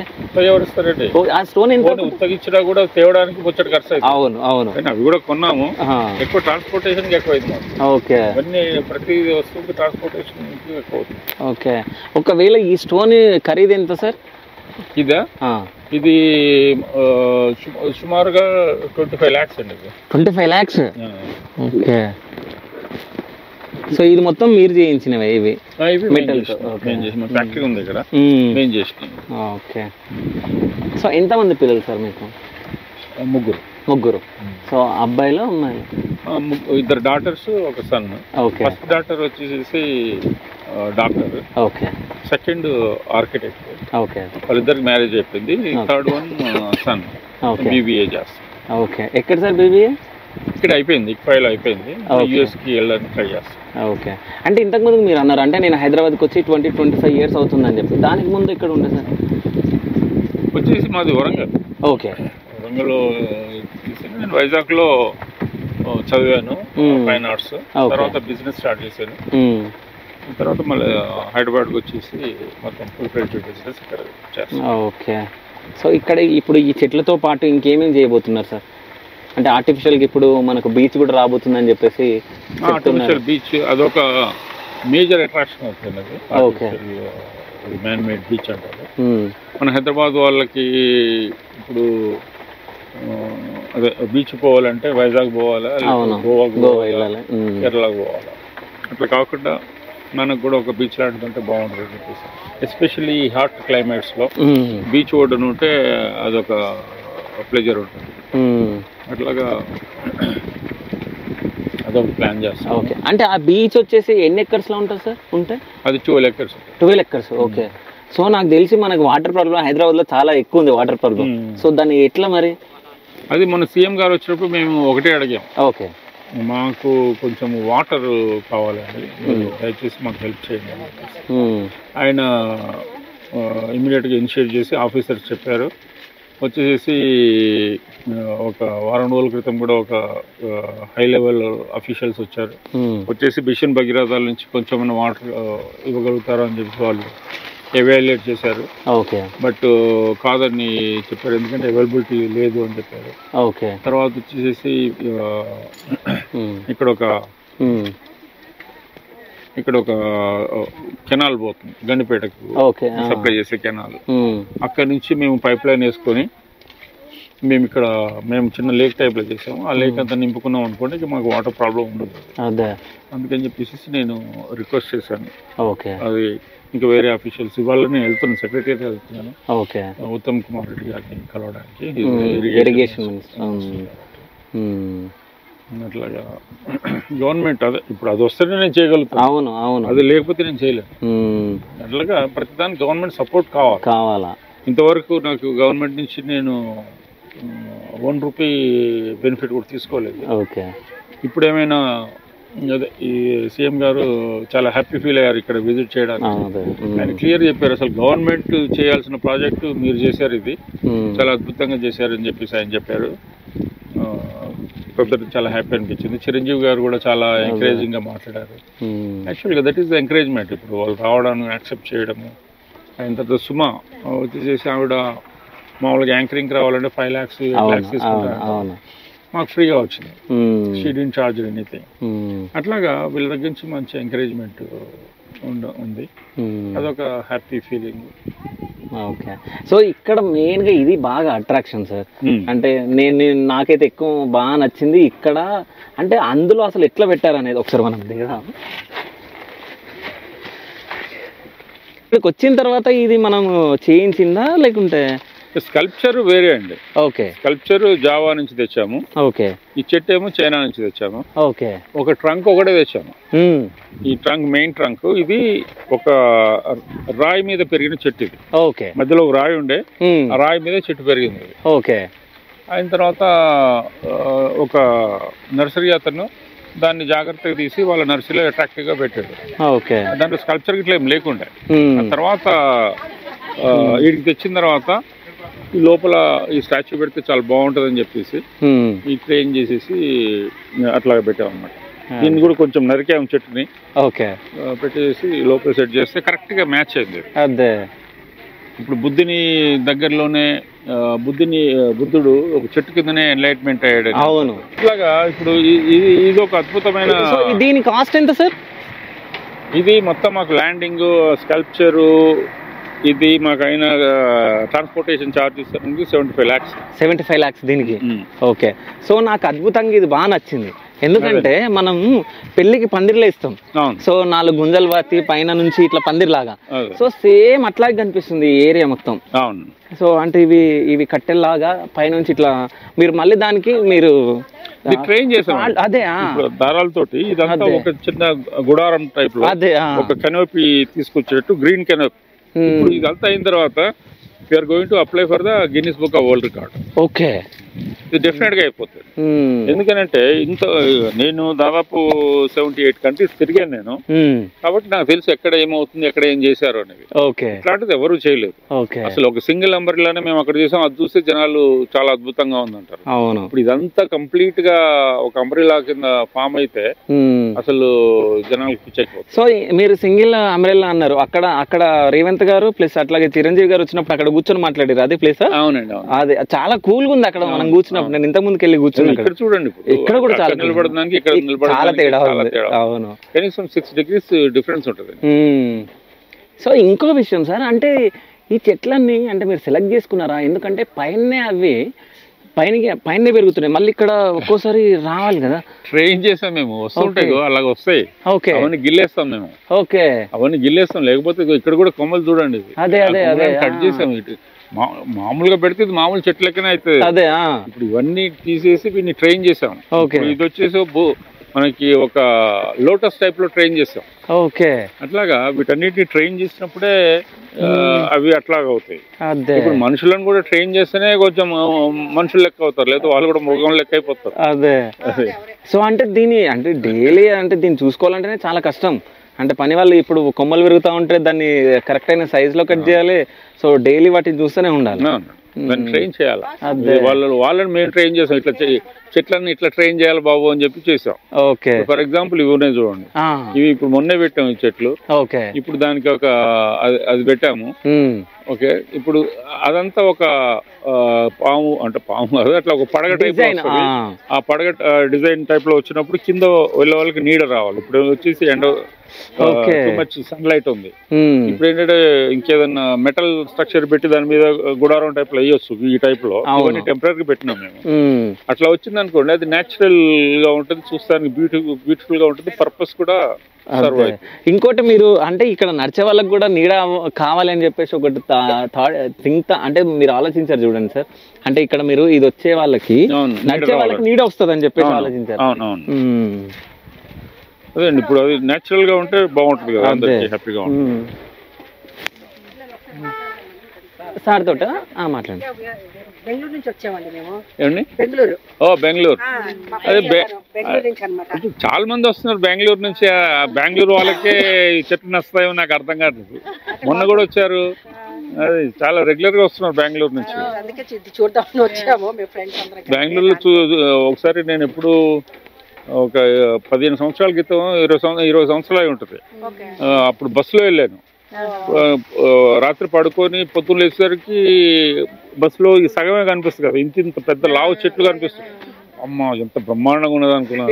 ఎవరు ఇస్తారండి? ఆ స్టోన్ ఉత్తగిచ్చినా కూడా తేవడానికి ముచ్చట ఖర్చు అవుతుంది. అవును అవును. అవి కూడా కొన్నాము. ఎక్కువ ట్రాన్స్పోర్టేషన్ ఎక్కువ అయింది. ఓకే. అవన్నీ ప్రతి వస్తువుకి ట్రాన్స్పోర్టేషన్ ఎక్కువ అవుతుంది. ఓకే. ఒకవేళ ఈ స్టోన్ ఖరీదు ఎంత సార్? ఇదా? ఇది సుమారుగా 25 lakhs అండి. 25 lakhs. ఓకే. సో ఇది మొత్తం మీరు చేయించినవే ఇవి? మెటల్ ఫ్యాక్టరీ ఉంది ఇక్కడ, మేము చేసినాం. ఓకే. సో ఎంతమంది పిల్లలు సార్ మీకు? ముగ్గురు. సో అబ్బాయిలు అమ్మాయిలు? 2 daughters, ఒక సన్. ఓకే. ఫస్ట్ డాటర్ వచ్చేసి doctor. Okay. Second architect. Okay. వాళ్ళిద్దరికి మ్యారేజ్ అయిపోయింది. థర్డ్ వన్ సన్ బీబీఏ చేస్తాను. ఓకే. ఎక్కడ సార్ బీబీఏ? ఇక్కడ అయిపోయింది, ఫైల్ అయిపోయింది. యూఎస్కి వెళ్ళడానికి ట్రై చేస్తాను. ఓకే. అంటే ఇంతకుముందు మీరు అన్నారు అంటే నేను హైదరాబాద్కి వచ్చి 20-25 years అవుతుందని చెప్పి, దానికి ముందు ఇక్కడ ఉండే సార్? వచ్చేసి మాది వరంగల్. ఓకే. వరంగల్లో నేను వైజాగ్లో చదివాను ఫైన్ ఆర్ట్స్. తర్వాత బిజినెస్ స్టార్ట్ చేశాను. తర్వాత మళ్ళీ హైదరాబాద్కి వచ్చేసి మొత్తం ఫుల్ ఫ్లెడ్జ్డ్ బిజినెస్ ఇక్కడ చేస్తాను. ఓకే. సో ఇక్కడ ఇప్పుడు ఈ చెట్లతో పాటు ఇంకేమేమి చేయబోతున్నారు సార్? అంటే ఆర్టిఫిషియల్గా ఇప్పుడు మనకు బీచ్ కూడా రాబోతుందని చెప్పేసి. ఆర్టిఫిషియల్ బీచ్ అదొక మేజర్ అట్రాక్షన్ అవుతుంది. ఓకే. మ్యాన్ మేడ్ బీచ్ అంటారు. మన హైదరాబాద్ వాళ్ళకి ఇప్పుడు అదే బీచ్ పోవాలంటే వైజాగ్ పోవాలా, గోవా వెళ్ళాలి, కేరళకు పోవాలా. అట్లా కాకుండా మనకు కూడా ఒక బీచ్ లాంటిదంటే బాగుంటుంది చెప్పేసి, ఎస్పెషల్లీ ఈ హాట్ క్లైమేట్స్లో బీచ్ ఒడ్డున ఉంటే అదొక ప్లెజర్ ఉంటుంది. అట్లాగా అదొక ప్లాన్ చేస్తాం. ఓకే. అంటే ఆ బీచ్ వచ్చేసి ఎన్ని ఎకర్స్లో ఉంటుంది సార్? ఉంటే అది 12 acres. 12 acres. ఓకే. సో నాకు తెలిసి మనకు వాటర్ ప్రాబ్లం హైదరాబాద్లో చాలా ఎక్కువ ఉంది, వాటర్ ప్రాబ్లం. సో దాన్ని ఎట్లా మరి? అది మన సీఎం గారు వచ్చినప్పుడు మేము ఒకటే అడిగాం. ఓకే. మాకు కొంచెం వాటర్ కావాలండి, దయచేసి మాకు హెల్ప్ చేయండి. ఆయన ఇమీడియట్గా ఇనిషియేట్ చేసి ఆఫీసర్స్ చెప్పారు. వచ్చేసి ఒక వారం రోజుల క్రితం కూడా ఒక హై లెవెల్ అఫీషియల్స్ వచ్చారు. వచ్చేసి మిషన్ భగీరథ నుంచి కొంచెం వాటర్ ఇవ్వగలుగుతారు అని చెప్పి వాళ్ళు ఎవాల్యుయేట్ చేశారు. ఓకే. బట్ కాదని చెప్పారు, ఎందుకంటే అవైలబిలిటీ లేదు అని చెప్పారు. ఓకే. తర్వాత వచ్చేసి ఇక్కడ ఒక కెనాల్ పోతుంది గండిపేటకు సప్లై చేసే కెనాల్. అక్కడి నుంచి మేము పైప్ లైన్ వేసుకొని మేము చిన్న లేక్ టైప్లో చేసాము. ఆ లేక్ అంతా నింపుకున్నాం అనుకోండి మాకు వాటర్ ప్రాబ్లం ఉండదు. అదే అందుకని చెప్పేసి నేను రిక్వెస్ట్ చేశాను. ఓకే. అది ఇంకా వేరే ఆఫీషియల్స్ ఇవాళ నేను వెళ్తున్నాను, సెక్రటరీ వెళ్తున్నాను. ఓకే. ఉత్తమ్ కుమార్ రెడ్డి గారిని కలవడానికి, ఇరిగేషన్ అట్లాగా గవర్నమెంట్ అదే ఇప్పుడు అది వస్తేనే నేను చేయగలుగుతాను. అవును అవును, అది లేకపోతే నేను చేయలేను. అట్లాగా ప్రతిదానికి గవర్నమెంట్ సపోర్ట్ కావాలా. ఇంతవరకు నాకు గవర్నమెంట్ నుంచి నేను ₹1 బెనిఫిట్ కూడా తీసుకోలేదు. ఓకే. ఇప్పుడు ఏమైనా అదే ఈ సీఎం గారు చాలా హ్యాపీ ఫీల్ అయ్యారు ఇక్కడ విజిట్ చేయడానికి. ఆయన క్లియర్ చెప్పారు, అసలు గవర్నమెంట్ చేయాల్సిన ప్రాజెక్టు మీరు చేశారు, ఇది చాలా అద్భుతంగా చేశారని చెప్పేసి ఆయన చెప్పారు. చాలా హ్యాపీ అనిపించింది. చిరంజీవి గారు కూడా చాలా ఎంకరేజింగ్ గా మాట్లాడారు. యాక్చువల్గా దట్ ఈస్ ద ఎంకరేజ్మెంట్. ఇప్పుడు వాళ్ళు రావడం, యాక్సెప్ట్ చేయడము. ఆయన తర్వాత సుమా వచ్చేసి ఆవిడ మామూలుగా యాంకరింగ్ రావాలంటే 5 lakhs 8 lakhs తీసుకుంటారు, మాకు ఫ్రీగా వచ్చింది. She didn't charge anything. అట్లాగా వీళ్ళ దగ్గర నుంచి మంచి ఎంకరేజ్మెంట్ ఉంది. అదొక హ్యాపీ ఫీలింగ్. ఓకే. సో ఇక్కడ మెయిన్గా ఇది బాగా అట్రాక్షన్ సార్. అంటే నాకైతే ఎక్కువ బాగా నచ్చింది ఇక్కడ. అంటే అందులో అసలు ఎట్లా పెట్టారు అనేది ఒకసారి మనం దిగదాం. ఇక్కడికి వచ్చిన తర్వాత ఇది మనం చేయించిందా లేకుంటే? స్కల్ప్చర్ వేరే అండి. ఓకే. స్కల్ప్చర్ జావా నుంచి తెచ్చాము. ఓకే. ఈ చెట్టు ఏమో చైనా నుంచి తెచ్చాము. ఓకే. ఒక ట్రంక్ ఒకటే తెచ్చాము. ఈ ట్రంక్ మెయిన్ ట్రంక్ ఇది ఒక రాయి మీద పెరిగిన చెట్టు. ఇది ఓకే. మధ్యలో ఒక రాయి ఉండే, ఆ రాయి మీద చెట్టు పెరిగింది. ఓకే. అయిన తర్వాత ఒక నర్సరీ అతను దాన్ని జాగ్రత్తగా తీసి వాళ్ళ నర్సరీలో అట్రాక్టివ్ గా పెట్టాడు. ఓకే. దాంట్లో స్కల్ప్చర్ ఇట్లా ఏం లేకుండే. ఆ తర్వాత వీడికి తెచ్చిన తర్వాత ఈ లోపల ఈ స్టాచ్యూ పెడితే చాలా బాగుంటుందని చెప్పేసి ఈ ట్రైన్ చేసేసి అట్లాగే పెట్టామన్నమాట. దీన్ని కూడా కొంచెం నరికాము చెట్టుని. ఓకే. పెట్టేసి లోపల సెట్ చేస్తే కరెక్ట్ గా మ్యాచ్ అయింది. అదే ఇప్పుడు బుద్ధుని దగ్గరలోనే బుద్ధుడు ఒక చెట్టు కిందనే ఎన్లైట్మెంట్ అయ్యాడు. అవును. ఇట్లాగా ఇప్పుడు ఇది ఒక అద్భుతమైన. దీని కాస్ట్ ఎంత సార్? ఇది మొత్తం మాకు ల్యాండింగ్, స్కల్ప్చరు, ఇది మాకు అయిన ట్రాన్స్పోర్టేషన్ ఛార్జెస్ 75 lakhs. 75 lakhs దీనికి. ఓకే. సో నాకు అద్భుతంగా ఇది బాగా నచ్చింది. ఎందుకంటే మనం పెళ్లికి పందిర్లో ఇస్తాం. సో 4 గుంజలు వాతి పైన నుంచి ఇట్లా పందిర్లాగా. సో సేమ్ అట్లాగే కనిపిస్తుంది ఏరియా మొత్తం. అవును. సో అంటే ఇవి కట్టెల్లాగా పైనుంచి ఇట్లా మీరు మళ్ళీ దానికి మీరు ట్రైన్ చేసాం. అదే దారాలతోటి ఇదంతా ఒక చిన్న గుడారం టైప్ లో అదే ఒక కెనోపీ తీసుకొచ్చేటట్టు గ్రీన్ కెనోపీ. ఇప్పుడు ఇదంతా అయిన తర్వాత we are going to apply for the Guinness book of world record. Okay. ఇది డెఫినెట్ గా అయిపోతుంది. ఎందుకనంటే నేను దాదాపు 78 కంట్రీస్ తిరిగాను నేను. కాబట్టి నాకు తెలుసు ఎక్కడ ఏమవుతుంది, ఎక్కడ ఏం చేశారు అనేది. ఇట్లాంటిది ఎవరు చేయలేదు. అసలు ఒక సింగిల్ అంబ్రెల్లానే మేము అక్కడ చేసాం. అది చూస్తే జనాలు చాలా అద్భుతంగా ఉందంటారు. ఇప్పుడు ఇదంతా కంప్లీట్ గా ఒక అంబ్రెల్లా కింద ఫామ్ అయితే అసలు జనాలకు పిచ్చైపోతుంది. సో మీరు సింగిల్ అంబ్రెల్లా అన్నారు. అక్కడ రేవంత్ గారు ప్లస్ అట్లాగే చిరంజీవి గారు వచ్చినప్పుడు అక్కడ కూర్చొని మాట్లాడారు. అదే ప్లేస్? అవునండి. అదే చాలా కూల్ గా ఉంది అక్కడ మనం కూర్చున్నప్పుడు. నేను ఇంత ముందుకు వెళ్ళి కూర్చున్నాను. ఇక్కడ చూడండి, ఇక్కడ కూడా చాలా నిలబడడానికి ఇక్కడ చాలా తేడా ఉంది. అవును. కనీసం 6 degrees డిఫరెన్స్ ఉంటుంది. సో ఇంకో విషయం సార్, అంటే ఈ చెట్లన్నీ అంటే మీరు సెలెక్ట్ చేసుకున్నారా? ఎందుకంటే పైన పెరుగుతున్నాయి, మళ్ళీ ఇక్కడ ఒక్కోసారి రావాలి కదా. ట్రైన్ చేసాం మేము, వస్తుంటాయి అలాగ వస్తాయి. ఓకే. అవన్నీ గిల్లేస్తాం మేము. ఓకే. అవన్నీ గిల్లేస్తాం. లేకపోతే ఇక్కడ కూడా కొమ్మలు చూడండి, అదే అదే అదే కట్ చేసాం. మామూలుగా పెడితే ఇది మామూలు చెట్లకనే అవుతుంది. అదే ఇప్పుడు ఇవన్నీ తీసేసి వీటిని ట్రైన్ చేసాం. ఇది వచ్చేసి మనకి ఒక లోటస్ టైప్ లో ట్రైన్ చేసాం. ఓకే. అట్లాగా వీటన్నిటిని ట్రైన్ చేసినప్పుడే అవి అట్లాగా అవుతాయి. ఇప్పుడు మనుషులను కూడా ట్రైన్ చేస్తేనే కొంచెం మనుషులు లెక్క అవుతారు, లేదా వాళ్ళు కూడా మృగం లెక్క అయిపోతారు. అదే. సో అంటే డైలీ దీన్ని చూసుకోవాలంటేనే చాలా కష్టం. అంటే పని వాళ్ళు ఇప్పుడు కొమ్మలు పెరుగుతూ ఉంటే దాన్ని కరెక్ట్ అయిన సైజులో కట్ చేయాలి. సో డైలీ వాటిని చూస్తూనే ఉండాలి, ట్రైన్ చేయాలి. వాళ్ళని మేము ట్రైన్ చేసాం. ఇట్లా చెట్లన్నీ ఇట్లా ట్రైన్ చేయాలి బాబు అని చెప్పి చేసాం. ఓకే. ఫర్ ఎగ్జాంపుల్ ఇవి ఉన్నాయి చూడండి, ఇవి ఇప్పుడు మొన్నే పెట్టాము ఈ చెట్లు. ఓకే. ఇప్పుడు దానికి అది పెట్టాము. ఓకే. ఇప్పుడు అదంతా ఒక పాము కాదు, అట్లా ఒక పడగ టైప్. ఆ పడగ డిజైన్ టైప్ లో వచ్చినప్పుడు కింద వెళ్ళే వాళ్ళకి నీడ రావాలి. ఇప్పుడు వచ్చేసి Okay. టూ మచ్ సన్లైట్ ఉంది. ఇప్పుడు ఏంటంటే ఇంకేదన్నా మెటల్ స్ట్రక్చర్ పెట్టి దాని మీద గుడారం టైప్ లో వేయొచ్చు ఈ టైప్ లో. అవన్నీ టెంపరీ పెట్టినాం మేము. అట్లా వచ్చింది అనుకోండి, అది న్యాచురల్ గా ఉంటుంది, చూస్తానికి బ్యూటిఫుల్ గా ఉంటుంది, పర్పస్ కూడా సర్వ్ అవుతుంది. ఇంకోటి మీరు అంటే ఇక్కడ నడిచే వాళ్ళకి కూడా నీడ కావాలని చెప్పేసి ఒకటి థింక్ అంటే మీరు ఆలోచించారు చూడండి సార్. అంటే ఇక్కడ మీరు ఇది వచ్చే వాళ్ళకి నడిచే వాళ్ళకి నీడ వస్తుంది అని చెప్పేసి ఆలోచించారు. అవునవును, అదే అండి. ఇప్పుడు అది న్యాచురల్ గా ఉంటే బాగుంటుంది కదా, అందరికి హ్యాపీగా ఉంటుంది. సార్ తోట మాట్లాడండి. బెంగళూరు నుంచి వచ్చామండి మేము. ఏమండి? బెంగళూరు. ఓ బెంగళూరు. అదే బెంగళూరు నుంచి అన్నమాట. చాలా మంది వస్తున్నారు బెంగళూరు నుంచి. బెంగళూరు వాళ్ళకే చెట్లు నస్తాయో నాకు అర్థం కాదు. మొన్న కూడా వచ్చారు, అది చాలా రెగ్యులర్ గా వస్తున్నారు బెంగళూరు నుంచి. అందుకే చూద్దామని వచ్చాము మేము ఫ్రెండ్స్ అందరం. బెంగళూరులో ఒకసారి నేను ఎప్పుడు ఒక 15 సంవత్సరాల క్రితం 20 సంవత్సరాలు ఉంటుంది, అప్పుడు బస్సులో వెళ్ళాను. రాత్రి పడుకొని పొద్దున్న లేచేసరికి బస్సులో ఈ సగమే కనిపిస్తుంది కదా, ఇంత పెద్ద లావు చెట్లు కనిపిస్తుంది. అమ్మ ఎంత బ్రహ్మాండంగా ఉన్నది అనుకున్నాను.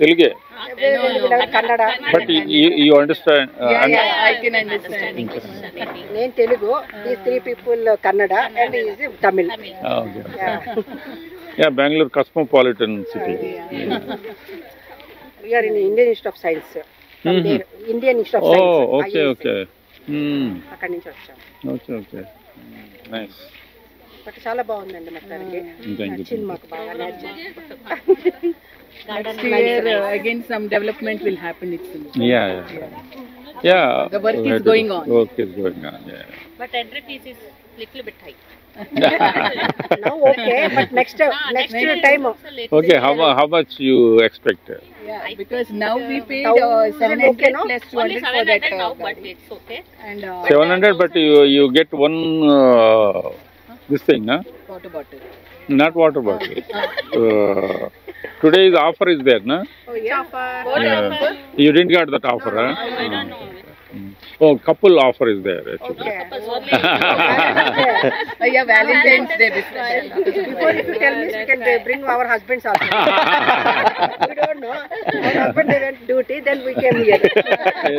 తెలుగే, బట్ యూ అండర్స్టాండ్? నేను Telugu, these 3 people Kannada and is Tamil. Yeah, Bangalore cosmopolitan city. We are in Indian Institute of Science. From there, Indian Institute of Science. Oh, okay, okay. అక్కడి నుంచి వచ్చాం. Okay, okay. Nice. బట్ చాలా బాగుందండి మొత్తానికి. నచ్చింది మాకు, బాగా నచ్చింది. Next year again some development will happen. Yeah. The work is going on. Work is going on. Yeah. But entry fees is little bit high. Now okay, but next time. Okay, how much you expect? Yeah, because now we paid 700 plus 200 for that. Now, but it's okay. And 700, but you get one this thing, huh? Water bottle. Not water bottle. Today's offer is there, na? Oh yeah. Yeah. You didn't get that offer, huh? I don't know. Oh, couple offer is there actually. Okay. Yeah, Valentine's Day before. Before if you tell me, we can bring our husbands also. We don't know. Our husband they went duty, then we came here.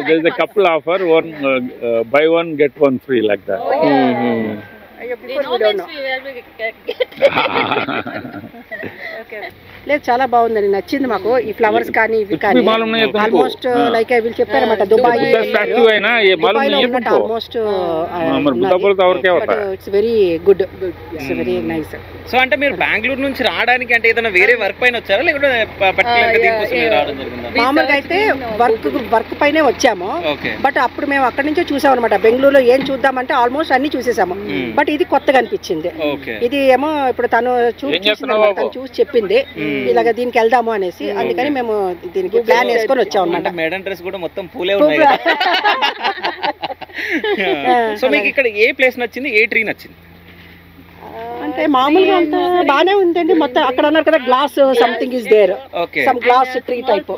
There is a couple offer, one buy one get one free like that. Oh, yeah. Before we don't know. లేదు, చాలా బాగుందండి, నచ్చింది మాకు. ఈ flowers కానీ ఇవి కానీ almost like వీళ్ళు చెప్పారన్నమాట, Dubai almost. It's very good, it's very nice. So అంటే మీరు బెంగళూరు నుంచి రావడానికి అంటే ఏదైనా వేరే వర్క్ పైన వచ్చారా, లేకుంటే మామూలుగా అయితే వర్క్ పైనే వచ్చాము. బట్ అప్పుడు మేము అక్కడి నుంచే చూసాం అనమాట. బెంగళూరులో ఏం చూద్దామంటే ఆల్మోస్ట్ అన్ని చూసేసాము. బట్ ఇది కొత్తగా అనిపించింది. ఇది ఏమో ఇప్పుడు తను చూసి చెప్పింది ఇలాగ దీనికి వెళ్దాము అనేసి, అందుకని మేము దీనికి ప్లాన్ వేసుకొని వచ్చాం అనమాట. మేడం డ్రెస్ కూడా మొత్తం పూలే ఉన్నాయి. సో మీకు ఇక్కడ ఏ ప్లేస్ నచ్చింది, ఏ ట్రీ నచ్చింది? అంటే మామూలుగా అంతా బానే ఉందండి. మొత్తం అక్కడ ఉన్నారు కదా, glass something is there, some glass tree type.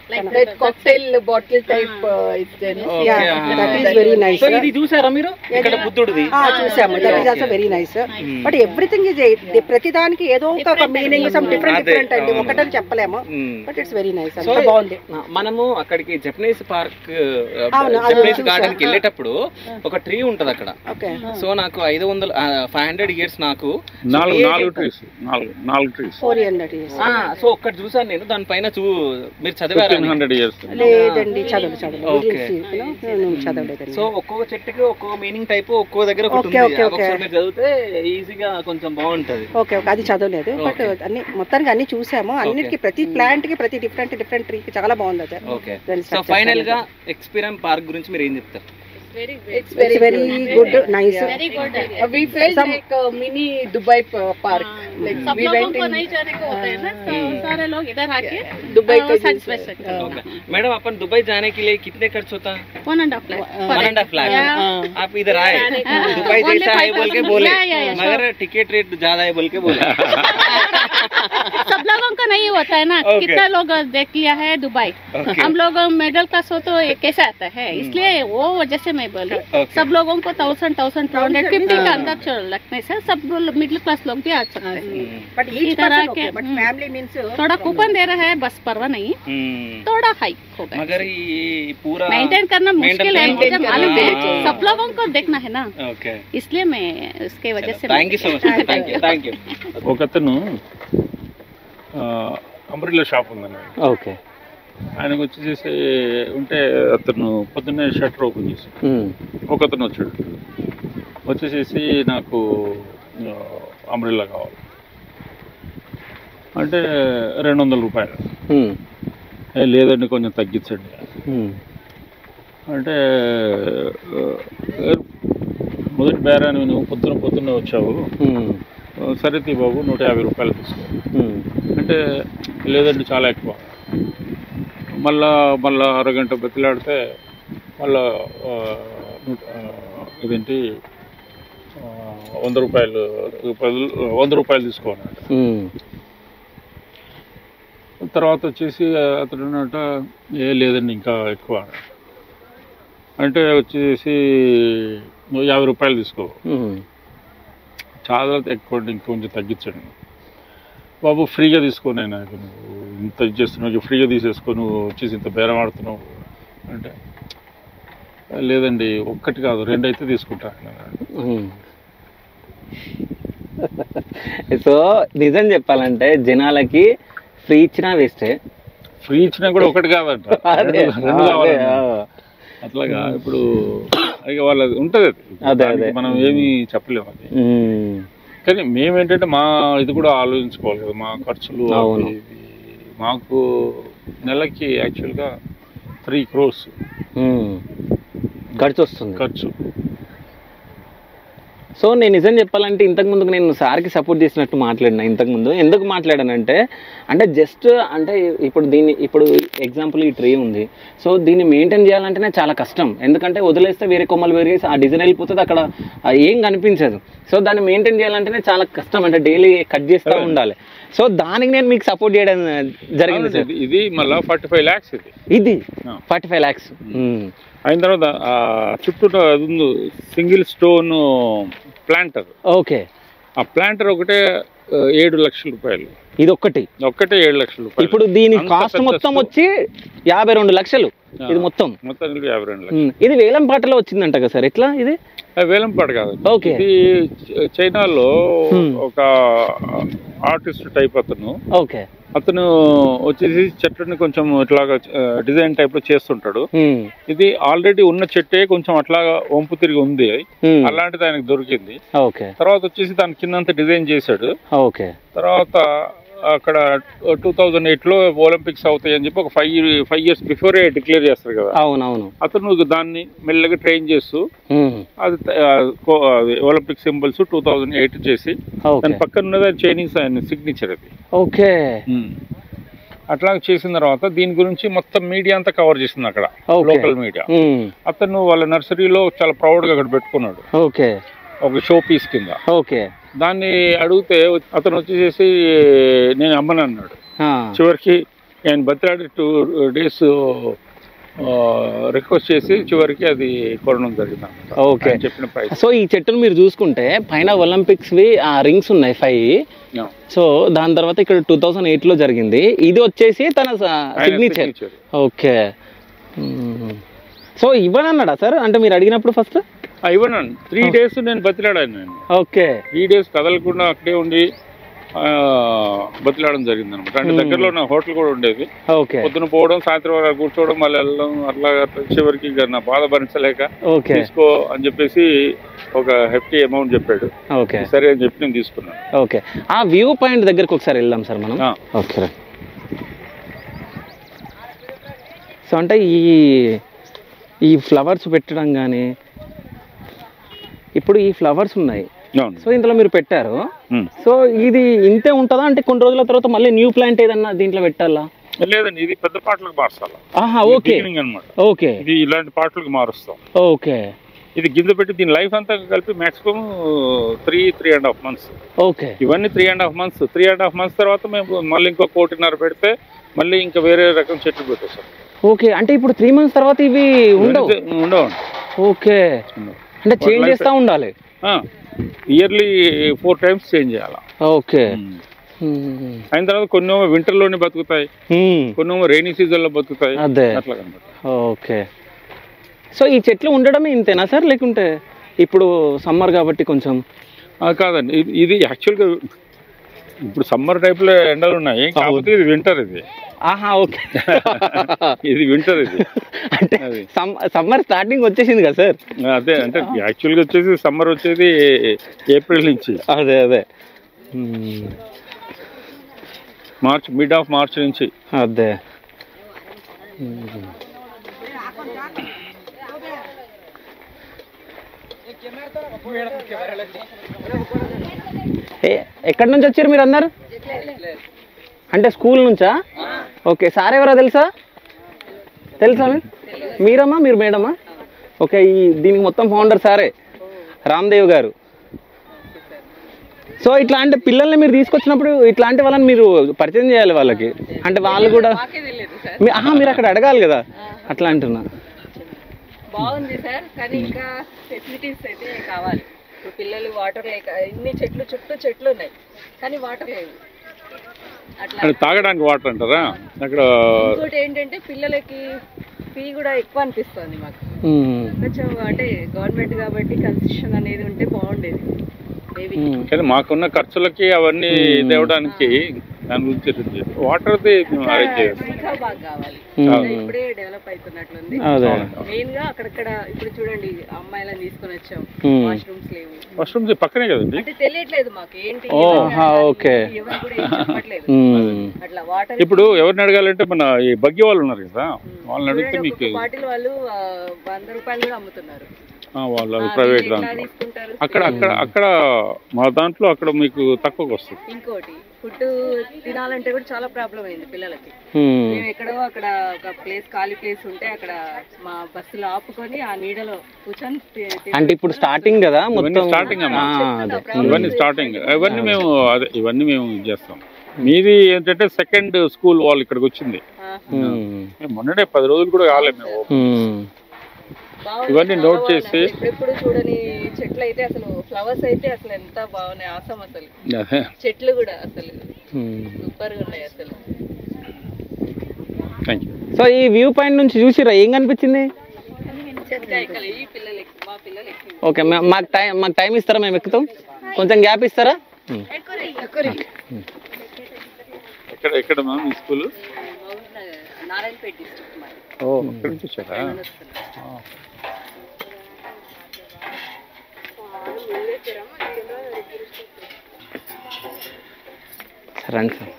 Like that cocktail bottle type is there. Yeah, that is very nice. So ఇది చూసారా మీరు ఇక్కడ బుద్ధుడిది? చూసాము. That is also very nice. But everything is ప్రతి దానికి ఏదో ఒక మీనింగ్, సమ్ డిఫరెంట్ అండి, ఒకటని చెప్పలేము. బట్ ఇట్స్ వెరీ నైస్, అంత బాగుంది. మనము అక్కడికి జపనీస్ పార్క్, జపనీస్ గార్డెన్ కి వెళ్ళేటప్పుడు ఒక ట్రీ ఉంటది అక్కడ. సో నాకు 500 ఇయర్స్ నాకు 4 ట్రీస్ 400 ఇయర్స్. సో ఒక్కటి చూసాను నేను, దానిపైన మీరు చదివారు? 100 ఇయర్స్ లేదండి, చదవలేదండి. సో ఒక్కొక్క చెట్టుకి ఒక్కొక్క మీనింగ్ టైప్, ఒక్కో దగ్గర చదివితే ఈజీగా కొంచెం బాగుంటది. ఓకే, అది చదవలేదు. బట్ అన్ని మొత్తానికి అన్ని చూసాము. అన్నిటికీ ప్రతి ప్లాంట్ కి ప్రతి డిఫరెంట్ ట్రీకి చాలా బాగుంది అది. ఓకే, సో ఫైనల్ గా ఎక్స్పీరియన్స్ పార్క్ గురించి మీరు ఏం చెప్తారు? It's very good, nice. Very good. We felt like a mini Dubai park. Like we went in. नहीं जाने को होता है ना, तो सारे लोग इधर आके दुबई को satisfy सकते हैं. ओके मैडम, अपन दुबई जाने के लिए कितने खर्च होता है? 1.5 लाख. 1.5 लाख. आप इधर आए, दुबई जैसा है बोल के बोले, मगर टिकट रेट ज्यादा है बोल के बोले. सब लोगों का नहीं होता है ना, कितना लोग देख लिया है दुबई, हम लोग मिडिल क्लास हो तो कैसे आता है, इसलिए वो वजह से मैं बोल रही हूँ। सब लोगों को 1000-1250 का अंदर लगने से सब मिडिल क्लास लोग भी आ सकते हैं। बट इस तरह के फैमिली मींस थोड़ा कूपन दे रहा है, बस परवाह नहीं, थोड़ा हाई होगा। मगर ये पूरा मेंटेन करना मुश्किल है, मुझे मालूम है, सब लोगों को देखना है ना, ఓకే इसलिए मैं उसके वजह से thank you so much thank you ఒక అతను అంబ్రెల్లా షాప్ ఉందండి, ఓకే ఆయనకు వచ్చేసి ఉంటే అతను పొద్దున్నే షట్టర్ ఓపెన్ చేసి ఒక అతను వచ్చాడు, వచ్చేసేసి నాకు అంబ్రెల్లా కావాలి అంటే 200 రూపాయలు. లేదండి కొంచెం తగ్గించండి అంటే, మొదటి బేరాన్ని నువ్వు పొద్దున్నే వచ్చావు, సరే తీ బాబు 150 రూపాయలు తీసుకో అంటే, లేదండి చాలా ఎక్కువ. మళ్ళా అరగంట బతిలాడితే మళ్ళా ఇదేంటి 100 రూపాయలు తీసుకోవాలంట. తర్వాత వచ్చేసి అతడు అన్నట లేదండి ఇంకా ఎక్కువ అంటే, వచ్చేసి 50 రూపాయలు తీసుకో, చాలా ఎక్కువ ఇంకొంచెం తగ్గించండి బాబు, ఫ్రీగా తీసుకోను అయినా నువ్వు ఇంత చేస్తున్నావు, ఫ్రీగా తీసేసుకో, నువ్వు వచ్చేసి ఇంత బేరం ఆడుతున్నావు అంటే, లేదండి ఒక్కటి కాదు 2 అయితే తీసుకుంటా. సో నిజం చెప్పాలంటే జనాలకి ఫ్రీ ఇచ్చినా వేస్టే, ఫ్రీ ఇచ్చినా కూడా ఒకటి కాదంట, అట్లాగా. ఇప్పుడు ఇక వాళ్ళది ఉంటుంది, మనం ఏమి చెప్పలేము అది. కానీ మేమేంటంటే మా ఇది కూడా ఆలోచించుకోవాలి కదా, మా ఖర్చులు. మాకు నెలకి యాక్చువల్గా 3 crores ఖర్చు వస్తుంది. ఖర్చు. సో నేను నిజం చెప్పాలంటే ఇంతకుముందు నేను సార్కి సపోర్ట్ చేసినట్టు మాట్లాడినా. ఇంతకుముందు ఎందుకు మాట్లాడానంటే, అంటే జస్ట్ అంటే ఇప్పుడు ఎగ్జాంపుల్ ఈ ట్రీ ఉంది, సో దీన్ని మెయింటైన్ చేయాలంటేనే చాలా కష్టం. ఎందుకంటే వదిలేస్తే వేరే కొమ్మలు పెరిగేసి ఆ డిజైన్ వెళ్ళిపోతుంది, అక్కడ ఏం కనిపించదు. సో దాన్ని మెయింటైన్ చేయాలంటేనే చాలా కష్టం, అంటే డైలీ కట్ చేస్తూ ఉండాలి. సో దానికి నేను మీకు సపోర్ట్ చేయడం జరిగింది సార్. ఇది మళ్ళీ 45 lakhs ఇది 45 lakhs అయిన తర్వాత చుట్టూ సింగిల్ స్టోన్ ప్లాంటర్. ఓకే. ఆ ప్లాంటర్ ఒకటే 7 లక్షల రూపాయలు. ఇది ఒక్కటే 7 లక్షల రూపాయలు. ఇప్పుడు దీని కాస్ట్ మొత్తం వచ్చి 52 లక్షలు. ఇది మొత్తం 52 లక్షలు. ఇది వేలంపాటలో వచ్చిందంట కదా సార్, ఎట్లా ఇది? వేలంపాట కాదు, ఇది చైనాలో ఒక ఆర్టిస్ట్ టైప్ అతను. ఓకే. అతను వచ్చేసి చెట్లని కొంచెం ఇట్లాగా డిజైన్ టైప్ లో చేస్తుంటాడు. ఇది ఆల్రెడీ ఉన్న చెట్టే కొంచెం అట్లాగా వంపు తిరిగి ఉంది, అలాంటిది ఆయనకు దొరికింది. తర్వాత వచ్చేసి దాని కిందంతా డిజైన్ చేశాడు. తర్వాత అక్కడ 2008లో ఒలింపిక్స్ అవుతాయి అని చెప్పి ఒక 5 years బిఫోరే డిక్లేర్ చేస్తారు కదా. అవునవును. అతను దాన్ని మెల్లగా ట్రైన్ చేస్తూ అది ఒలింపిక్ సింబల్స్ 2008 చేసి దాని పక్కన ఉన్నది చైనీస్ ఆయన సిగ్నేచర్ అది. ఓకే. అట్లా చేసిన తర్వాత దీని గురించి మొత్తం మీడియా అంతా కవర్ చేసింది అక్కడ, లోకల్ మీడియా. అతను వాళ్ళ నర్సరీలో చాలా ప్రౌడ్ గా అక్కడ పెట్టుకున్నాడు. ఓకే. ఒక షో పీస్ కింద. ఓకే. దాన్ని అడిగితే అతను వచ్చేసి నేను అమ్మను అన్నాడు. చివరికి ఆయన బతిలాడి 2 days రిక్వెస్ట్ చేసి చివరికి అది కొనడం జరిగింది. ఓకే. చెప్పిన ప్రైస్. సో ఈ చెట్టును మీరు చూసుకుంటే పైన ఒలింపిక్స్ వి ఆ రింగ్స్ ఉన్నాయి 5. సో దాని తర్వాత ఇక్కడ 2008లో జరిగింది. ఇది వచ్చేసి తన సిగ్నేచర్. ఓకే. సో ఇవ్వనన్నాడా సార్? అంటే మీరు అడిగినప్పుడు ఫస్ట్ ఇవ్వనండి. 3 days నేను బతిలాడాను. నేను ఓకే 3 days కదలకుండా అక్కడే ఉండి బతిలాడడం జరిగింది అనమాట. అంటే దగ్గరలో నా హోటల్ కూడా ఉండేది. పొద్దున పోవడం, సాయంత్రం వరకు కూర్చోవడం, మళ్ళీ వెళ్ళడం, అట్లా చివరికి నా బాధ భరించలేక తీసుకో అని చెప్పేసి ఒక హెఫ్టీ అమౌంట్ చెప్పాడు. సరే అని చెప్పి నేను తీసుకున్నాను. ఓకే. ఆ వ్యూ పాయింట్ దగ్గరకు ఒకసారి వెళ్దాం సార్ మనం. ఓకే. సో అంటే ఈ ఫ్లవర్స్ పెట్టడం కానీ, ఇప్పుడు ఈ ఫ్లవర్స్ ఉన్నాయి, సో ఇందులో మీరు పెట్టారు. సో ఇది ఇంతే ఉంటుందా? అంటే కొన్ని రోజుల తర్వాత మళ్ళీ న్యూ ప్లాంట్ ఏదన్నా దీంట్లో పెట్టాలా? లేదండి, ఇది పెద్ద పాటలకు మార్చాలి. ఓకే. అనమాట. ఓకే. ఇది ఇలాంటి పాటలకు మారుస్తాం. ఓకే. ఇది గింజ పెట్టి దీని లైఫ్ అంతా కలిపి మాక్సిమం 3.5 months. ఓకే, ఇవన్నీ 3.5 months. 3.5 months తర్వాత మేము మళ్ళీ ఇంకో 1.5 పెడితే మళ్ళీ ఇంకా వేరే రకం చెట్లు పెట్టేస్తాం. ఓకే. అంటే ఇప్పుడు 3 months తర్వాత ఇవి ఉండవు. ఓకే, అంటే చేంజ్ చేస్తూ ఉండాలి. ఇయర్లీ 4 times చేంజ్ చేయాలి. ఓకే. అయిన తర్వాత కొన్ని వింటర్లోనే బతుకుతాయి, కొన్ని రైనీ సీజన్లో బతుకుతాయి. అదే, అట్లా కనబడుతుంది. ఓకే. సో ఈ చెట్లు ఉండడమే ఇంతేనా సార్, లేకుంటే ఇప్పుడు సమ్మర్ కాబట్టి కొంచెం? కాదండి, ఇది యాక్చువల్గా ఇప్పుడు సమ్మర్ టైప్లో ఎండలు ఉన్నాయి, కాకపోతే ఇది వింటర్. ఇది ఓకే, ఇది వింటర్. ఇది అంటే సమ్మర్ స్టార్టింగ్ వచ్చేసింది కదా సార్? అదే, అంటే యాక్చువల్గా వచ్చేసి సమ్మర్ వచ్చేది ఏప్రిల్ నుంచి. అదే అదే, మార్చ్, మిడ్ ఆఫ్ మార్చ్ నుంచి. అదే. ఎక్కడి నుంచి వచ్చారు మీరు అందరు? అంటే స్కూల్ నుంచా? ఓకే. సార్ ఎవరో తెలుసా మీరమ్మా, మీరు మేడమా? ఓకే. దీనికి మొత్తం ఫౌండర్ సారే, రామ్దేవ్ గారు. సో ఇట్లాంటి పిల్లల్ని మీరు తీసుకొచ్చినప్పుడు ఇట్లాంటి వాళ్ళని మీరు పరిచయం చేయాలి వాళ్ళకి, అంటే వాళ్ళు కూడా మీరు అక్కడ అడగాలి కదా, అట్లా అంటున్నా. బాగుంది సార్, కానీ ఇంకా ఫెసిలిటీస్ అయితే కావాలి. ఇప్పుడు పిల్లలు వాటర్ లేక ఇన్ని చుట్టూ చెట్లు ఉన్నాయి, కానీ వాటర్ లేవు. అట్లా తాగడానికి వాటర్ అంటారా అక్కడ? ఇంకోటి ఏంటంటే పిల్లలకి ఫీ కూడా ఎక్కువ అనిపిస్తుంది మాకు. కొంచెం అంటే గవర్నమెంట్ కాబట్టి కన్సెషన్ అనేది ఉంటే బాగుండేది. కానీ మాకున్న ఖర్చులకి అవన్నీ తేవడానికి దాని గురించి వాటర్ ఇంకా బాగా కావాలి. ఇప్పుడే డెవలప్ అవుతున్నట్లుంది. మెయిన్ గా అక్కడక్కడ ఇప్పుడు చూడండి, అమ్మాయిలను తీసుకొని వచ్చాం, వాష్రూమ్స్ లేవు. వాష్రూమ్స్ పక్కనే కదండి, అంటే తెలియట్లేదు మాకు ఏంటి, ఎవరు కూడా ఏం చెప్పట్లేదు. అట్లా వాటర్ ఇప్పుడు ఎవరిని అడగాలంటే మన ఈ బగ్గి వాళ్ళు ఉన్నారు కదా, వాళ్ళని అడిగితే మీకు బాటిల్ వాళ్ళు 100 రూపాయలు కూడా అమ్ముతున్నారు. వాళ్ళు ప్రైవేట్ దాంట్లో అక్కడ మా దాంట్లో అక్కడ మీకు తక్కువకి వస్తుంది. ఇంకోటి ఫుడ్ తినాలంటే కూడా చాలా ప్రాబ్లం అయింది పిల్లలకి. మేము ఎక్కడో అక్కడ ఒక ప్లేస్, ఖాళీ ప్లేస్ ఉంటే అక్కడ మా బస్సులో ఆపుకొని ఆ నీడలో కూర్చొని. అంటే ఇప్పుడు స్టార్టింగ్ కదా, ఇవన్నీ స్టార్టింగ్, ఇవన్నీ మేము చేస్తాం. మీది ఏంటంటే సెకండ్ స్కూల్ వాళ్ళు ఇక్కడికి వచ్చింది. మొన్ననే 10 రోజులు కూడా కాలేదు మేము. ఇవన్నీ నోట్ చేసి ఎప్పుడు చూడని చెట్లు అయితే అసలు, ఫ్లవర్స్ అయితే అసలు ఎంత బాగున్నాయి, ఆసం అసలు. చెట్లు కూడా అసలు సూపర్ గా ఉన్నాయి అసలు. సో ఈ వ్యూ పాయింట్ నుంచి చూసిరా, ఏం కనిపించింది? ఓకే, మాకు టైం ఇస్తారా? మేము ఎక్కుతాం, కొంచెం గ్యాప్ ఇస్తారా? ఎక్కడ మ్యామ్ ఈ స్కూల్? నారాయణపేట డిస్ట్రిక్ట్. అక్కడ నుంచి వచ్చారా? రండి సార్.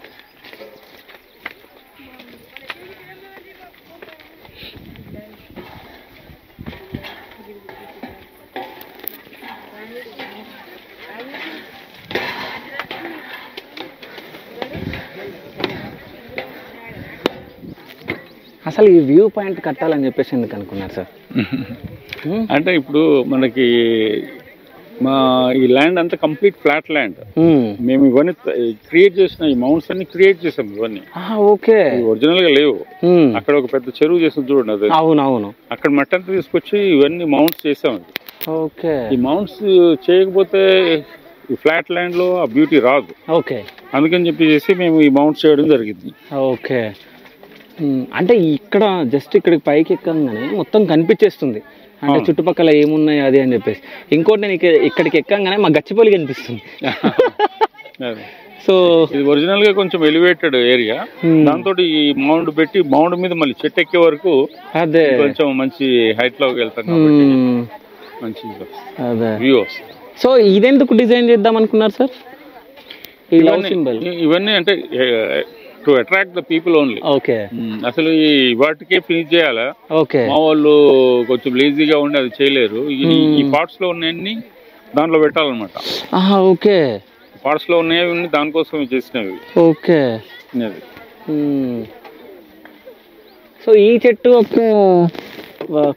అసలు ఈ వ్యూ పాయింట్ కట్టాలని చెప్పేసి ఎందుకు అనుకున్నారు సార్? అంటే ఇప్పుడు మనకి ఈ ల్యాండ్ అంతా కంప్లీట్ ఫ్లాట్ ల్యాండ్. మేము ఇవన్నీ క్రియేట్ చేసిన ఈ మౌంట్స్ అన్ని క్రియేట్ చేసాం. ఇవన్నీ ఓకే, ఒరిజినల్ గా లేవు. అక్కడ ఒక పెద్ద చెరువు చేసాం చూడండి, అది. అవునవును, అక్కడ మట్టి అంతా తీసుకొచ్చి ఇవన్నీ మౌంట్స్ చేసాం. ఓకే, ఈ మౌంట్స్ చేయకపోతే ఈ ఫ్లాట్ ల్యాండ్ లో ఆ బ్యూటీ రాదు. ఓకే, అందుకని చెప్పేసి మేము ఈ మౌంట్స్ చేయడం జరిగింది. ఓకే, అంటే ఇక్కడ జస్ట్ ఇక్కడికి పైకి ఎక్కగానే మొత్తం కనిపించేస్తుంది, అంటే చుట్టుపక్కల ఏమున్నాయి అది అని చెప్పేసి. ఇంకోటి నేను ఇక్కడికి ఎక్కగానే మా గచ్చిపల్లి కనిపిస్తుంది. సో ఇది ఒరిజినల్ గా కొంచెం ఎలివేటెడ్ ఏరియా. దాంతో ఈ మౌండ్ పెట్టి మౌండ్ మీద మళ్ళీ చెట్టు ఎక్కే వరకు అదే కొంచెం మంచి హైట్ లోకి వెళ్తాం, మంచి వ్యూ వస్తుంది. సో ఇదెందుకు డిజైన్ చేద్దాం అనుకున్నారు సార్? ఇవన్నీ అంటే to attract the people only. Okay, అసలు ఈ వాటికే ఫినిష్ చేయాలా? ఓకే, మా వాళ్ళు కొంచెం లేజీగా ఉండి అది చేయలేరు. ఈ పార్ట్స్ లో ఉన్నాయన్ని దాంట్లో పెట్టాలన్నమాట. ఓకే, పార్ట్స్ లో ఉన్నాయి దానికోసం చేసినవి. ఓకే, సో ఈ చెట్టు ఒక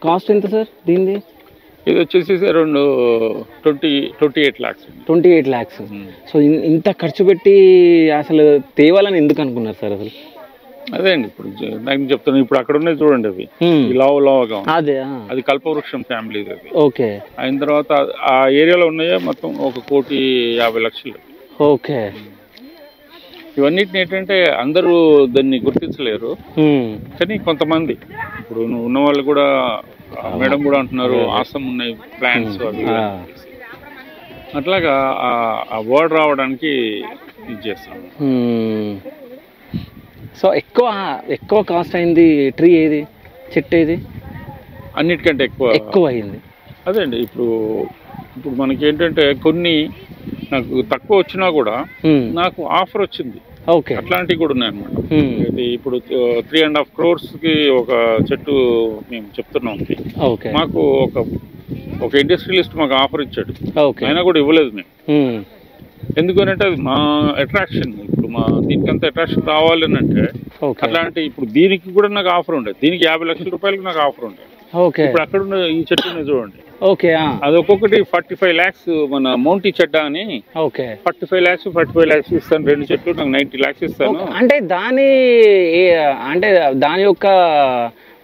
కాస్ట్ ఎంత సార్ దీనిది? ఇది వచ్చేసి అరౌండ్ 28 lakhs. 28 lakhs. సో ఇంత ఖర్చు పెట్టి అసలు తేవాలని ఎందుకు అనుకున్నారు సార్ అసలు? అదే అండి, ఇప్పుడు నాకు చెప్తాను, ఇప్పుడు అక్కడ ఉన్నాయి చూడండి, అవి లావుగా అదే అది కల్పవృక్షం ఫ్యామిలీ. అది ఓకే. అయిన తర్వాత ఆ ఏరియాలో ఉన్నాయో మొత్తం 1,50,00,000. ఓకే. ఇవన్నిటిని ఏంటంటే అందరూ దాన్ని గుర్తించలేరు, కానీ కొంతమంది ఇప్పుడు ఉన్న వాళ్ళు కూడా, మేడం కూడా అంటున్నారు ఆసం ఉన్నాయి ప్లాంట్స్ అవి, అట్లాగా ఆ వర్డ్ రావడానికి ఇది చేస్తాం. సో ఎక్కువ కాస్ట్ అయింది ట్రీ ఏది, చెట్టు ఏది? అన్నిటికంటే ఎక్కువ అయింది. అదే అండి, ఇప్పుడు మనకి ఏంటంటే కొన్ని నాకు తక్కువ వచ్చినా కూడా నాకు ఆఫర్ వచ్చింది. ఓకే. అట్లాంటివి కూడా ఉన్నాయి అన్నమాట. ఇప్పుడు 3.5 crores కి ఒక చెట్టు మేము చెప్తున్నాం. మాకు ఒక ఇండస్ట్రియలిస్ట్ మాకు ఆఫర్ ఇచ్చాడు, అయినా కూడా ఇవ్వలేదు మేము. ఎందుకనంటే అది మా అట్రాక్షన్. ఇప్పుడు దీనికంత అట్రాక్షన్ రావాలి అని అంటే అట్లాంటి, ఇప్పుడు దీనికి కూడా నాకు ఆఫర్ ఉండేది. దీనికి 50,00,000 రూపాయలకి నాకు ఆఫర్ ఉండేది. ఇప్పుడు అక్కడ ఉన్న ఈ చెట్టు చూడండి, అది ఒక్కొక్కటి 45 lakhs. మన మౌంటీ చెడ్డ అని 45 lakhs ఇస్తాను. 2 చెట్లు నాకు 90 lakhs ఇస్తాను. అంటే దాని యొక్క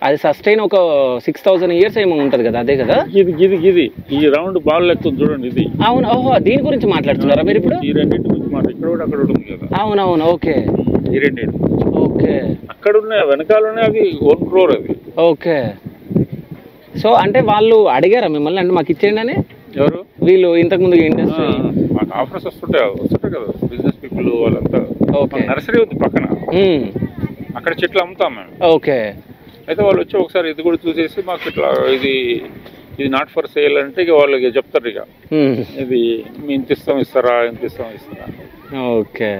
అది సస్టైన్ ఒక 6,000 years ఏమో ఉంటది కదా, అదే కదా? ఇది ఈ రౌండ్ బాల్ లెక్క చూడండి, ఇది. అవును. ఓహో, దీని గురించి మాట్లాడుతున్నారా మీరు ఇప్పుడు? ఈ రెండింటి గురించి ఇక్కడ కూడా అక్కడ ఉంది కదా. అవునవును. ఓకే. ఈ రెండింటి. ఓకే. అక్కడ ఉన్నాయి, వెనకాల ఉన్నాయి, అది 1 crore అది. ఓకే. సో అంటే వాళ్ళు అడిగారా మిమ్మల్ని, అంటే మాకు ఇచ్చేయండి అని? ఎవరు? వీళ్ళు ఇంతకుముందు ఇండస్ట్రీ మాకు ఆఫర్స్ వస్తుంటాయి కదా, బిజినెస్ పీపుల్ వాళ్ళంతా. నర్సరీ ఉంది పక్కన, అక్కడ చెట్లు అమ్ముతాం మేము. ఓకే. అయితే వాళ్ళు వచ్చి ఒకసారి ఇది కూడా చూసేసి మాకు ఇట్లా ఇది నాట్ ఫర్ సేల్ అంటే ఇక వాళ్ళకి చెప్తారు, ఇక ఇది మీ ఇంత ఇస్తారా. ఓకే.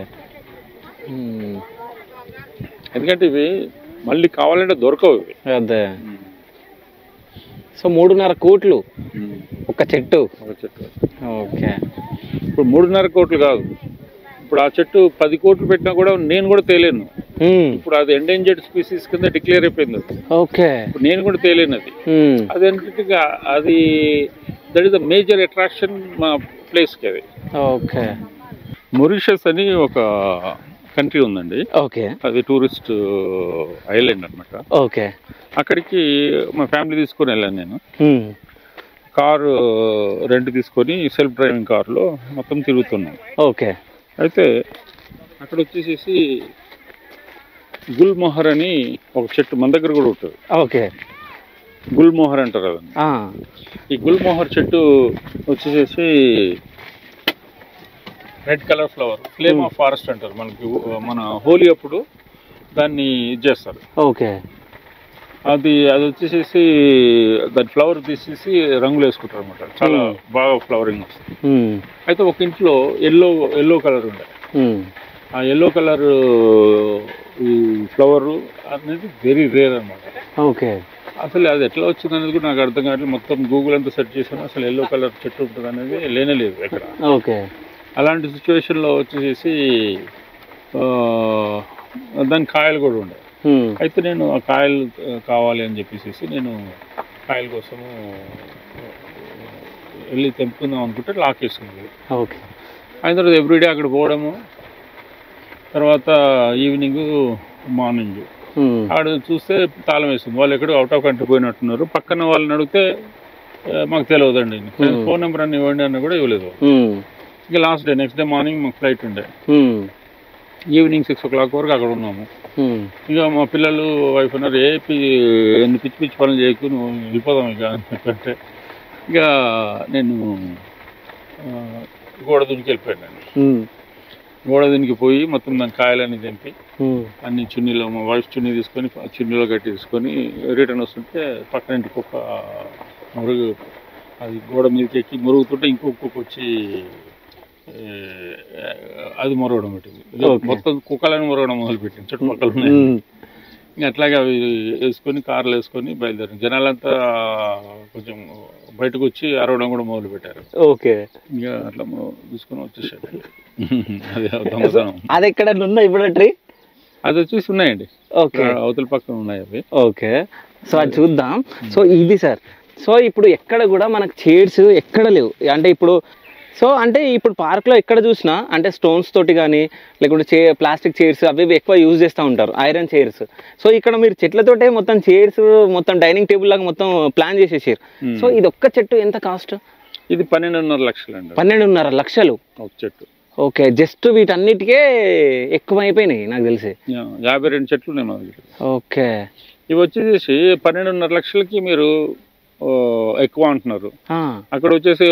ఎందుకంటే ఇవి మళ్ళీ కావాలంటే దొరకవు ఇవి. అదే. సో 3.5 కోట్లు ఒక చెట్టు. ఓకే. ఇప్పుడు 3.5 కోట్లు కాదు, ఇప్పుడు ఆ చెట్టు 10 కోట్లు పెట్టినా కూడా నేను కూడా తేలేను. ఇప్పుడు అది ఎండేంజర్డ్ స్పీసీస్ కింద డిక్లేర్ అయిపోయింది. ఓకే. నేను కూడా తేలేను అది. అదేంటంటే అది that is the major attraction మా ప్లేస్కి అది. ఓకే. మొరీషియస్ అని ఒక కంట్రీ ఉందండి. ఓకే. అది టూరిస్ట్ ఐలాండ్ అనమాట. ఓకే. అక్కడికి మా ఫ్యామిలీ తీసుకొని వెళ్ళాను నేను. కారు రెంట్ తీసుకొని సెల్ఫ్ డ్రైవింగ్ కార్లో మొత్తం తిరుగుతున్నాను. ఓకే. అయితే అక్కడ వచ్చేసేసి గుల్మోహర్ అని ఒక చెట్టు మన దగ్గర కూడా ఉంటుంది. ఓకే. గుల్మోహర్ అంటారు అదండి. ఈ గుల్మోహర్ చెట్టు వచ్చేసేసి red colour flower, flame of forest అంటారు. మన హోలీ అప్పుడు దాన్ని ఇది చేస్తారు. ఓకే. అది వచ్చేసేసి దాని ఫ్లవర్ తీసేసి రంగులు వేసుకుంటారు అనమాట. చాలా బాగా ఫ్లవరింగ్ వస్తుంది. అయితే ఒక ఇంట్లో ఎల్లో కలర్ ఉండే, ఆ ఎల్లో కలర్ ఈ ఫ్లవర్ అనేది వెరీ రేర్ అనమాట. ఓకే. అసలు అది ఎట్లా వచ్చింది అనేది కూడా నాకు అర్థం కావట్లేదు. మొత్తం గూగుల్ అంతా సెర్చ్ చేశాను, అసలు ఎల్లో కలర్ చెట్టు ఉంటుంది అనేది లేనే లేదు ఎక్కడ. ఓకే. అలాంటి సిచ్యువేషన్లో వచ్చేసి దాని కాయలు కూడా ఉండే. అయితే నేను ఆ కాయలు కావాలి అని చెప్పేసి నేను కాయల కోసము వెళ్ళి తెంపుకుందాం అనుకుంటే లాక్ వేసుకుంది. ఓకే. అయిన తర్వాత ఎవ్రీడే అక్కడ పోవడము, తర్వాత ఈవినింగ్ మార్నింగ్ ఆడ చూస్తే తాళం వేస్తుంది. వాళ్ళు ఎక్కడో అవుట్ ఆఫ్ కంట్రీ పోయినట్టున్నారు. పక్కన వాళ్ళని అడిగితే మాకు తెలియదండి, ఫోన్ నెంబర్ అని ఇవ్వండి అన్న కూడా ఇవ్వలేదు. ఇక last day, next day morning మాకు ఫ్లైట్ ఉండే. ఈవినింగ్ 6 o'clock వరకు అక్కడ ఉన్నాము. ఇక మా పిల్లలు వైఫ్ అన్నారు, ఎన్ని పిచ్చి పిచ్చి పనులు చేయకు, నువ్వు వెళ్ళిపోదాం ఇక అని చెప్పంటే ఇక నేను గోడ దునికి వెళ్ళిపోయాను. గోడ దునికి పోయి మొత్తం దాని కాయలన్నీ తెంపి అన్ని చున్నీలో, మా వైఫ్ చున్నీ తీసుకొని చున్నీలో కట్టి తీసుకొని రిటర్న్ వస్తుంటే పక్కన ఇంటికి ఒక మురుగు, అది గోడ మీదకి ఎక్కి మురుగుతుంటే ఇంకొక వచ్చి అది మొరగడం పెట్టింది. మొత్తం కుక్కలను మొరగడం మొదలుపెట్టింది చుట్టుపక్కల ఉన్నాయి. ఇంకా అట్లాగే అవి వేసుకొని కార్లు వేసుకొని బయలుదేరారు. జనాలంతా కొంచెం బయటకు వచ్చి అరవడం కూడా మొదలు పెట్టారు. ఓకే. ఇంకా అట్లా తీసుకొని వచ్చేసాడు. అది దొంగతనం. అది ఎక్కడ ఉందా ఇప్పుడు ట్రీ? అది వచ్చేసి ఉన్నాయండి. ఓకే. అవతల పక్కన ఉన్నాయి అవి. ఓకే. సో అది చూద్దాం. సో ఇది సార్ సో ఇప్పుడు ఎక్కడ కూడా మనకు చైర్స్ ఎక్కడ లేవు. అంటే ఇప్పుడు పార్క్లో ఎక్కడ చూసినా అంటే స్టోన్స్ తోటి కానీ లేకుంటే ప్లాస్టిక్ చైర్స్ అవి ఎక్కువ యూజ్ చేస్తూ ఉంటారు, ఐరన్ చైర్స్. సో ఇక్కడ మీరు చెట్లతోటే మొత్తం చైర్స్ మొత్తం డైనింగ్ టేబుల్ లాగా మొత్తం ప్లాన్ చేసేసారు. సో ఇది ఒక్క చెట్టు ఎంత కాస్ట్? ఇది 12.5 లక్షలు అండి. 12.5 లక్షలు ఒక చెట్టు. ఓకే, జస్ట్ వీటన్నిటికే ఎక్కువ అయిపోయినాయి నాకు తెలిసి. 52 చెట్లు ఉన్నాయి మా దగ్గర. ఓకే, ఇవి వచ్చేసి 12.5 లక్షలకి మీరు ఎక్కువ అంటున్నారు. అక్కడ వచ్చేసి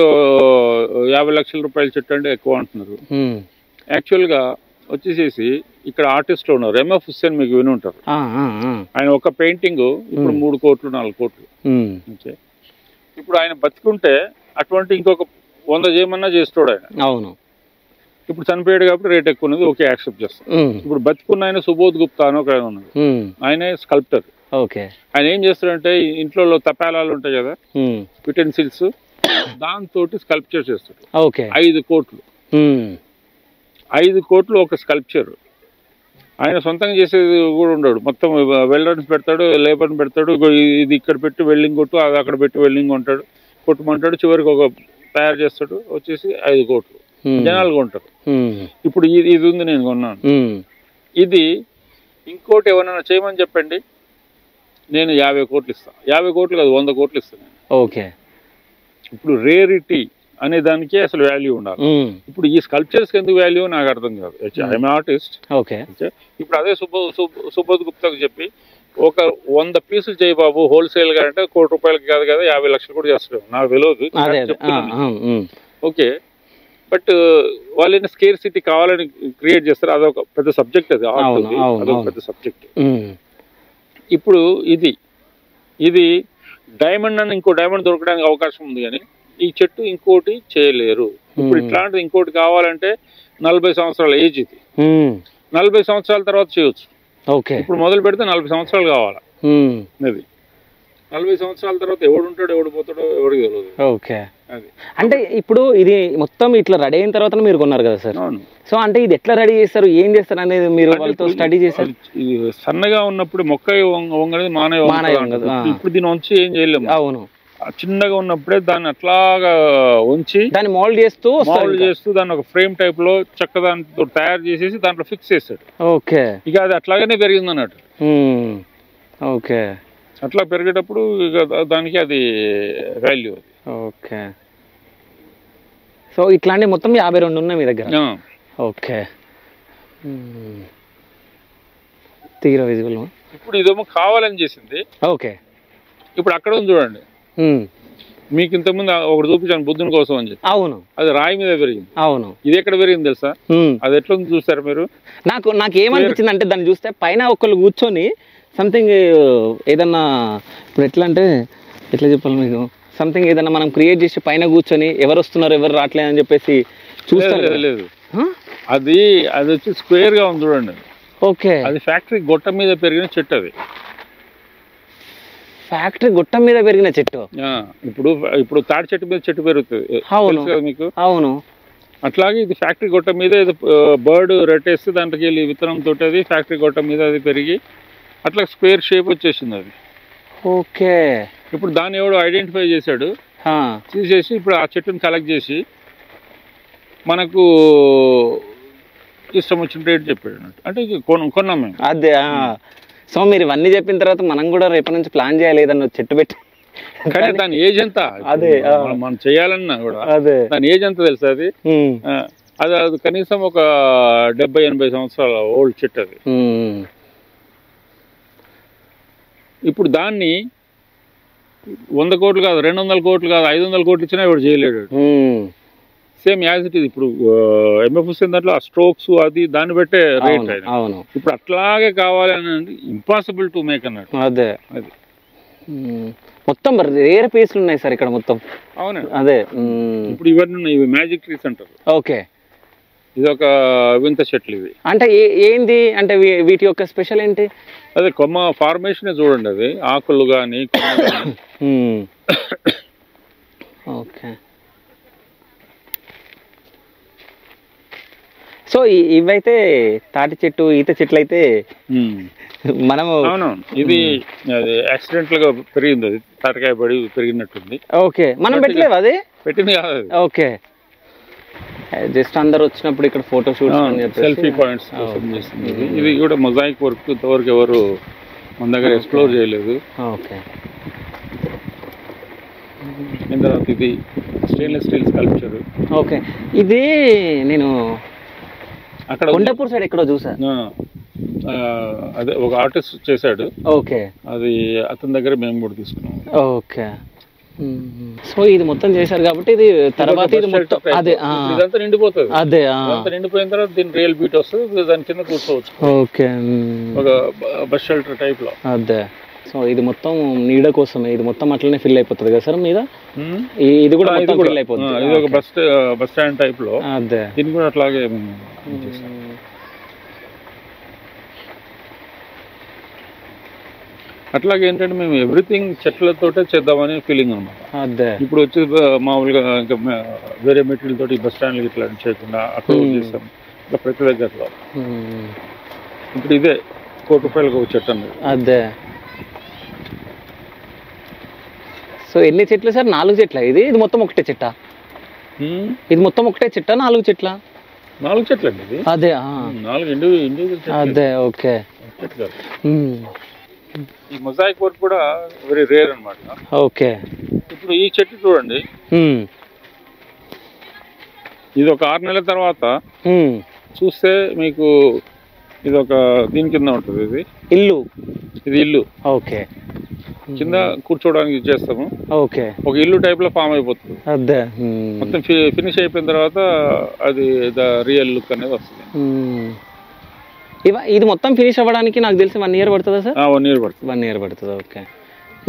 50 లక్షల రూపాయల చెట్టు అంటే ఎక్కువ అంటున్నారు. యాక్చువల్గా వచ్చేసేసి ఇక్కడ ఆర్టిస్టులు ఉన్నారు, ఎంఎఫ్ హుస్సేన్, మీకు విని ఉంటారు. ఆయన ఒక పెయింటింగ్ ఇప్పుడు 3 కోట్లు 4 కోట్లు. ఓకే, ఇప్పుడు ఆయన బతుకుంటే అటువంటి ఇంకొక 100 చేయమన్నా చేస్తాడు ఆయన. అవును, ఇప్పుడు చనిపోయాడు కాబట్టి రేట్ ఎక్కువ ఉన్నది, ఓకే యాక్సెప్ట్ చేస్తాం. ఇప్పుడు బతుకున్న ఆయన సుబోధ్ గుప్తా అని ఒక ఆయన ఉన్నాడు, ఆయనే స్కల్ప్టర్. ఓకే, ఆయన ఏం చేస్తాడంటే ఇంట్లో తపాలాలు ఉంటాయి కదా, యుటెన్సిల్స్, దాంతో స్కల్ప్చర్ చేస్తాడు. ఓకే, 5 కోట్లు 5 కోట్లు ఒక స్కల్ప్చర్. ఆయన సొంతంగా చేసేది కూడా ఉండడు, మొత్తం వెల్డర్స్ పెడతాడు, లేబర్ని పెడతాడు, ఇది ఇక్కడ పెట్టి వెల్డింగ్ కొట్టు, అది అక్కడ పెట్టి వెల్డింగ్ కొంటాడు, కొట్టుమంటాడు, చివరికి ఒక తయారు చేస్తాడు, వచ్చేసి 5 కోట్లు జనాలు కొంటారు. ఇప్పుడు ఇది ఉంది, నేను కొన్నాను. ఇది ఇంకోటి ఎవరైనా చేయమని చెప్పండి, నేను 50 కోట్లు ఇస్తాను. 50 కోట్లు కాదు, 100 కోట్లు ఇస్తాను. ఓకే, ఇప్పుడు రేరిటీ అనే దానికే అసలు వాల్యూ ఉండాలి. ఇప్పుడు ఈ స్కల్ప్చర్స్కి ఎందుకు వాల్యూ నాకు అర్థం కాదు. I'm artist. ఓకే, ఇప్పుడు అదే సుబోధ్ గుప్తాకు చెప్పి ఒక 100 పీసులు చేయి బాబు హోల్సేల్గా అంటే 1 కోటి రూపాయలకి కాదు కదా, 50 లక్షలు కూడా చేస్తాడు, నాకు తెలియదు. ఓకే, బట్ వాళ్ళని స్కేర్ సిటీ కావాలని క్రియేట్ చేస్తారు, అదొక పెద్ద సబ్జెక్ట్. అది అదొక పెద్ద సబ్జెక్ట్. ఇప్పుడు ఇది డైమండ్ అని ఇంకో డైమండ్ దొరకడానికి అవకాశం ఉంది, కానీ ఈ చెట్టు ఇంకోటి చేయలేరు. ఇప్పుడు ఇట్లాంటిది ఇంకోటి కావాలంటే 40 సంవత్సరాల ఏజ్. ఇది 40 సంవత్సరాల తర్వాత చేయొచ్చు. ఓకే, ఇప్పుడు మొదలు పెడితే 40 సంవత్సరాలు కావాలి. అది 40 సంవత్సరాల తర్వాత ఎవడు ఉంటాడో ఎవడు పోతాడో ఎవరికి తెలియదు. ఓకే, అది అంటే ఇప్పుడు ఇది మొత్తం ఇట్లా రెడీ అయిన తర్వాత మీరు కొన్నారు కదా సార్. సో అంటే ఇది ఎట్లా రెడీ చేస్తారు, ఏం చేస్తారు అనేది మీరు వాళ్ళతో స్టడీ చేశారు. ఇది సన్నగా ఉన్నప్పుడు మొక్క వంగనేది మానవ. ఇప్పుడు దీని వంచి ఏం చేయలేము. అవును, చిన్నగా ఉన్నప్పుడే దాన్ని అట్లాగా ఉంచి దాన్ని మోల్డ్ చేస్తూ దాన్ని ఒక ఫ్రేమ్ టైప్ లో చక్క దాంతో తయారు చేసేసి దాంట్లో ఫిక్స్ చేస్తాడు. ఓకే, ఇక అది అట్లాగనే పెరిగింది అన్నట్టు. ఓకే, అట్లా పెరిగేటప్పుడు ఇక దానికి అది వాల్యూ. ఓకే, సో ఇట్లాంటి మొత్తం 52 ఉన్నాయి మీ దగ్గర. ఓకే, తీరా విజిబుల్. ఇప్పుడు ఇదేమో కావాలని చేసింది. ఓకే, ఇప్పుడు అక్కడ ఉంది చూడండి, మీకు ఇంతకుముందు ఒకటి చూపించాను బుద్ధుని కోసం అని చెప్పి. అవును, అది రాయి మీద పెరిగింది. అవును, ఇది ఎక్కడ పెరిగింది తెలుసా? అది ఎట్లా చూస్తారు మీరు? నాకు ఏమనిపించింది అంటే దాన్ని చూస్తే పైన ఒకళ్ళు కూర్చొని సంథింగ్ ఏదన్నా, ఇప్పుడు ఎట్లా అంటే ఎట్లా చెప్పాలి మీకు, సంథింగ్ ఏదన్నా మనం క్రియేట్ చేసి పైన కూర్చొని ఎవరు వస్తున్నారు ఎవరు రావట్లేదు అని చెప్పేసి చూస్తారు. లేదు, అది వచ్చి స్క్వేర్ గా ఉంది చూడండి. ఓకే, అది ఫ్యాక్టరీ గొట్ట మీద పెరిగిన చెట్టు. అది ఫ్యాక్టరీ గుట్ట మీద పెరిగిన చెట్టు. ఇప్పుడు తాడి చెట్టు మీద చెట్టు పెరుగుతుంది మీకు. అవును, అట్లాగే ఇది ఫ్యాక్టరీ గొట్ట మీద బర్డ్ రెట్టేస్తే దాంట్లోకి వెళ్ళి విత్తనం తోటి అది ఫ్యాక్టరీ గొట్ట మీద అది పెరిగి అట్లా స్క్వేర్ షేప్ వచ్చేసింది అది. ఓకే, ఇప్పుడు దాన్ని ఎవడో ఐడెంటిఫై చేశాడు, తీసేసి ఇప్పుడు ఆ చెట్టుని కలెక్ట్ చేసి మనకు ఇష్టం వచ్చిన రేట్ చెప్పాడు అన్నట్టు. అంటే కొన్నాం మేము. అదే, సో మీరు ఇవన్నీ చెప్పిన తర్వాత మనం కూడా రేపటి నుంచి ప్లాన్ చేయాలి ఏదన్నా చెట్టు పెట్టి. కానీ దాని ఏజ్ ఎంత? అదే మనం చేయాలన్నా కూడా అదే దాని ఏజ్ ఎంత తెలుసా? అది కనీసం ఒక 70-80 సంవత్సరాల ఓల్డ్ చెట్టు అది. ఇప్పుడు దాన్ని 100 కోట్లు కాదు, 200 కోట్లు కాదు, 500 కోట్లు ఇచ్చినా ఇప్పుడు చేయలేడు. Same as it is. ఇప్పుడు ఎంఎఫ్ హుస్సేన్ దాంట్లో ఆ స్ట్రోక్స్ అది దాన్ని బట్టే రేట్. అవును, ఇప్పుడు అట్లాగే కావాలి అని ఇంపాసిబుల్ టు మేక్ అన్నట్టు. అదే, అది మొత్తం రేర్ పీసులు ఉన్నాయి సార్ ఇక్కడ మొత్తం. అవునండి, అదే. ఇప్పుడు ఇవన్నీ ఉన్నాయి, ఇవి మ్యాజిక్ ట్రీస్ అంటారు. ఓకే, ఇది ఒక వింత చెట్లు. ఇవి అంటే ఏంది అంటే వీటి యొక్క స్పెషల్ ఏంటి? అదే కొమ్మ ఫార్మేషన్ చూడండి, అది ఆకులు కానీ. ఓకే, సో ఇవైతే తాటి చెట్టు ఈత చెట్లు అయితే మనము అవును, ఇది యాక్సిడెంటల్ గా పెరిగింది, అది తాటకాయ పడి పెరిగినట్టుంది. ఓకే, మనం పెట్టలేవు అది, పెట్టింది కాదు. ఓకే, జస్ట్ అందరు వచ్చినప్పుడు ఇక్కడ ఫోటో షూట్ సెల్ఫీ పాయింట్స్ చేస్తుంది. ఇది కూడా మొజాయిక్ వర్క్, ఇంతవరకు ఎవరు మన దగ్గర ఎక్స్ప్లోర్ చేయలేదు. ఓకే, తర్వాత ఇది స్టెయిన్లెస్ స్టీల్ స్కల్ప్చర్. ఓకే, ఇది నేను అక్కడ కొండపూర్ సైడ్ ఎక్కడో చూసా. అదే ఒక ఆర్టిస్ట్ చేశాడు. ఓకే, అది అతని దగ్గర మేము కూడా తీసుకున్నాం. ఓకే, సో ఇది మొత్తం చేశారు కాబట్టి ఇది తర్వాత ఇది మొత్తం అదే ఇదంతా నిండిపోతుంది. అదే నిండిపోయిన తర్వాత దీని రియల్ బీట్ వస్తుంది, దాని కింద కూర్చోవచ్చు. ఓకే, ఒక బస్ షెల్టర్ టైప్ లో. అదే, సో ఇది మొత్తం నీడ కోసమే, ఇది మొత్తం అట్లనే ఫిల్ అయిపోతుంది కదా సార్ మీద, ఇది కూడా ఫిల్ అయిపోతుంది. ఇది ఒక బస్ స్టాండ్ టైప్ లో. అదే, దీన్ని కూడా అట్లాగే అట్లాగే ఏంటంటే మేము ఎవ్రీథింగ్ చెట్లతోటే చేద్దామని ఫీలింగ్ అనమాట. అదే, ఇప్పుడు వచ్చి మామూలుగా ఇంకా వేరే మెటీరియల్ తోటి బస్ స్టాండ్లు ఇట్లా చేయకుండా అక్కడ చేస్తాం, ఇట్లా ప్రతి దగ్గరలో. ఇప్పుడు ఇదే ₹1,00,00,000 ఒక చెట్టు అన్నది. అదే, సో ఎన్ని చెట్లు సార్? 4 చెట్ల ఇది? ఇది మొత్తం ఒకటే చెట్టా? ఇది మొత్తం ఒకటే చెట్టా 4 చెట్ల? 4 చెట్లు అండి ఇది. అదే, 4 ఇండివిజువల్. అదే, ఓకే. ఈ మొజాయిక్ వర్క్ కూడా వెరీ రేర్ అన్నమాట. ఓకే, ఇప్పుడు ఈ చెట్టు చూడండి, ఇది ఒక 6 నెలల తర్వాత చూస్తే మీకు ఇది ఒక దీని కింద ఉంటుంది. ఇది ఇల్లు. ఓకే, కింద కూర్చోవడానికి చేస్తాము. ఓకే, ఒక ఇల్లు టైప్ లో ఫామ్ అయిపోతుంది. అదే, మొత్తం ఫినిష్ అయిపోయిన తర్వాత అది రియల్ లుక్ అనేది వస్తుంది. ఇది మొత్తం ఫినిష్ అవ్వడానికి నాకు తెలిసి 1 year పడుతుందా సార్? 1 year పడుతుంది. 1 year పడుతుంది. ఓకే,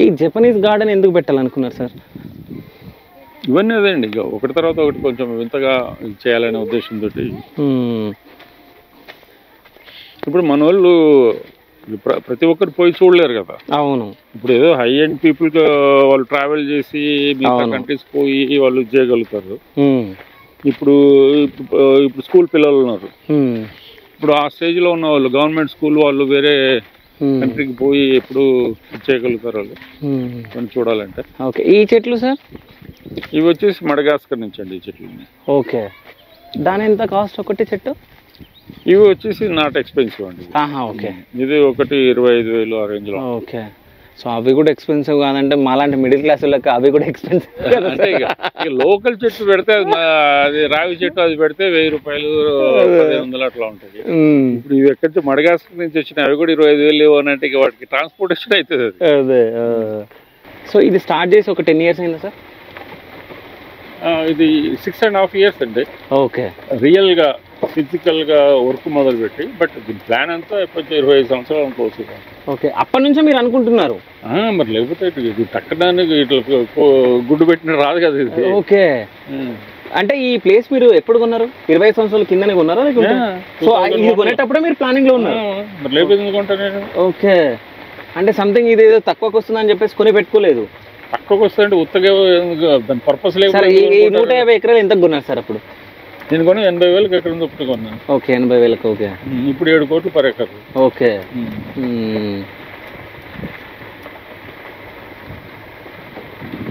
ఈ జపనీస్ గార్డెన్ ఎందుకు పెట్టాలనుకున్నారు సార్? ఇవన్నీ అదేండి, ఇక ఒకటి తర్వాత ఒకటి కొంచెం వింతగా చేయాలనే ఉద్దేశంతో. ఇప్పుడు మన వాళ్ళు ప్రతి ఒక్కరు పోయి చూడలేరు కదా. అవును, ఇప్పుడు ఏదో హై ఎండ్ పీపుల్ వాళ్ళు ట్రావెల్ చేసి మిగతా కంట్రీస్ పోయి వాళ్ళు చేయగలుగుతారు. ఇప్పుడు స్కూల్ పిల్లలు ఉన్నారు, ఇప్పుడు ఆ స్టేజ్ లో ఉన్న వాళ్ళు గవర్నమెంట్ స్కూల్ వాళ్ళు వేరే కంట్రీకి పోయి ఎప్పుడు చేయగలుగుతారు వాళ్ళు కొన్ని చూడాలంటే. ఓకే, ఈ చెట్లు సార్? ఇవి వచ్చేసి మడగాస్కర్ నుంచి అండి ఈ చెట్లు. ఓకే, దాని ఎంత కాస్ట్ ఒకటి చెట్టు? ఇవి వచ్చేసి నాట్ ఎక్స్పెన్సివ్ అండి. ఓకే, ఇది ఒకటి 25,000 ఆ రేంజ్ లో. ఓకే, సో అవి కూడా ఎక్స్పెన్సివ్ కాదంటే మాలాంటి మిడిల్ క్లాస్ వాళ్ళకి అవి కూడా ఎక్స్పెన్సివ్. అంటే లోకల్ చెట్టు పెడితే అది రావి చెట్టు అది పెడితే ₹1,000 1,500 అట్లా ఉంటుంది. ఇప్పుడు ఇవి ఎక్కడి నుంచి మడగాస్కర్ నుంచి వచ్చినాయి, అవి కూడా 25,000 అని అంటే వాటికి ట్రాన్స్పోర్టేషన్ అవుతుంది. అదే, సో ఇది స్టార్ట్ చేసి ఒక 10 years అయిందా సార్? ఇది 6.5 years అండి. ఓకే, రియల్ గా ఫిజికల్ గా వర్క్ మొదలు పెట్టి, బట్ దీని ప్లాన్ అంతా ఎప్పటి 25 సంవత్సరాలు అనుకోవచ్చు. ఓకే, అప్పటి నుంచే మీరు అనుకుంటున్నారు? మరి లేకపోతే ఇది తక్కడానికి ఇట్లా గుడ్డు పెట్టిన రాదు కదా ఇది. ఓకే, అంటే ఈ ప్లేస్ మీరు ఎప్పుడు కొన్నారు? 25 సంవత్సరాల కిందనే కొన్నారా? సో ఇది కొనేటప్పుడే మీరు ప్లానింగ్ లో ఉన్నారు? మరి లేకపోతే ఎందుకుంటా నేను. ఓకే, అంటే సంథింగ్ ఇది ఏదో తక్కువకి వస్తుందని చెప్పేసి కొని పెట్టుకోలేదు? తక్కువకి వస్తుందంటే ఉత్తగా దాని పర్పస్ లేదు. 150 ఎకరాలు ఎంత కొన్నారు సార్ అప్పుడు? నేను కొని 80,000 ఎకరం చొప్పున కొన్నాను. ఓకే, 80,000. ఓకే, ఇప్పుడు 7 కోట్లు పర్ ఎకర్. ఓకే,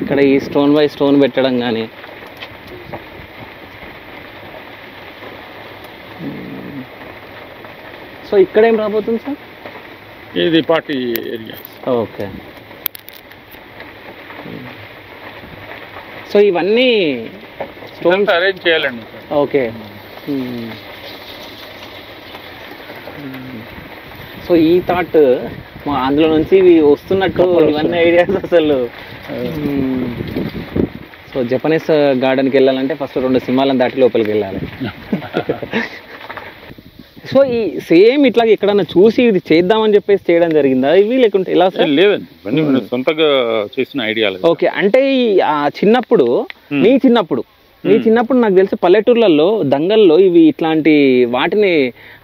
ఇక్కడ ఈ స్టోన్ బై స్టోన్ పెట్టడం కానీ, సో ఇక్కడ ఏం రాబోతుంది సార్? ఇది పార్టీ ఏరియా. ఓకే, సో ఇవన్నీ స్టోన్స్ అరేంజ్ చేయాలండి. ఓకే, సో ఈ థాట్ అందులో నుంచి ఇవి వస్తున్నట్టు ఇవన్నీ ఐడియాస్ అసలు. సో జపనీస్ గార్డెన్కి వెళ్ళాలంటే ఫస్ట్ 2 సింహాలను దాటి లోపలికి వెళ్ళాలి. సో ఈ సేమ్ ఇట్లా ఎక్కడన్నా చూసి ఇది చేద్దామని చెప్పేసి చేయడం జరిగిందా ఇవి, లేకుంటే ఎలా సార్? లేదండి, సొంతగా చేసిన ఐడియాలు. ఓకే, అంటే చిన్నప్పుడు మీ చిన్నప్పుడు నాకు తెలిసి పల్లెటూర్లలో దంగల్లో ఇవి ఇట్లాంటి వాటిని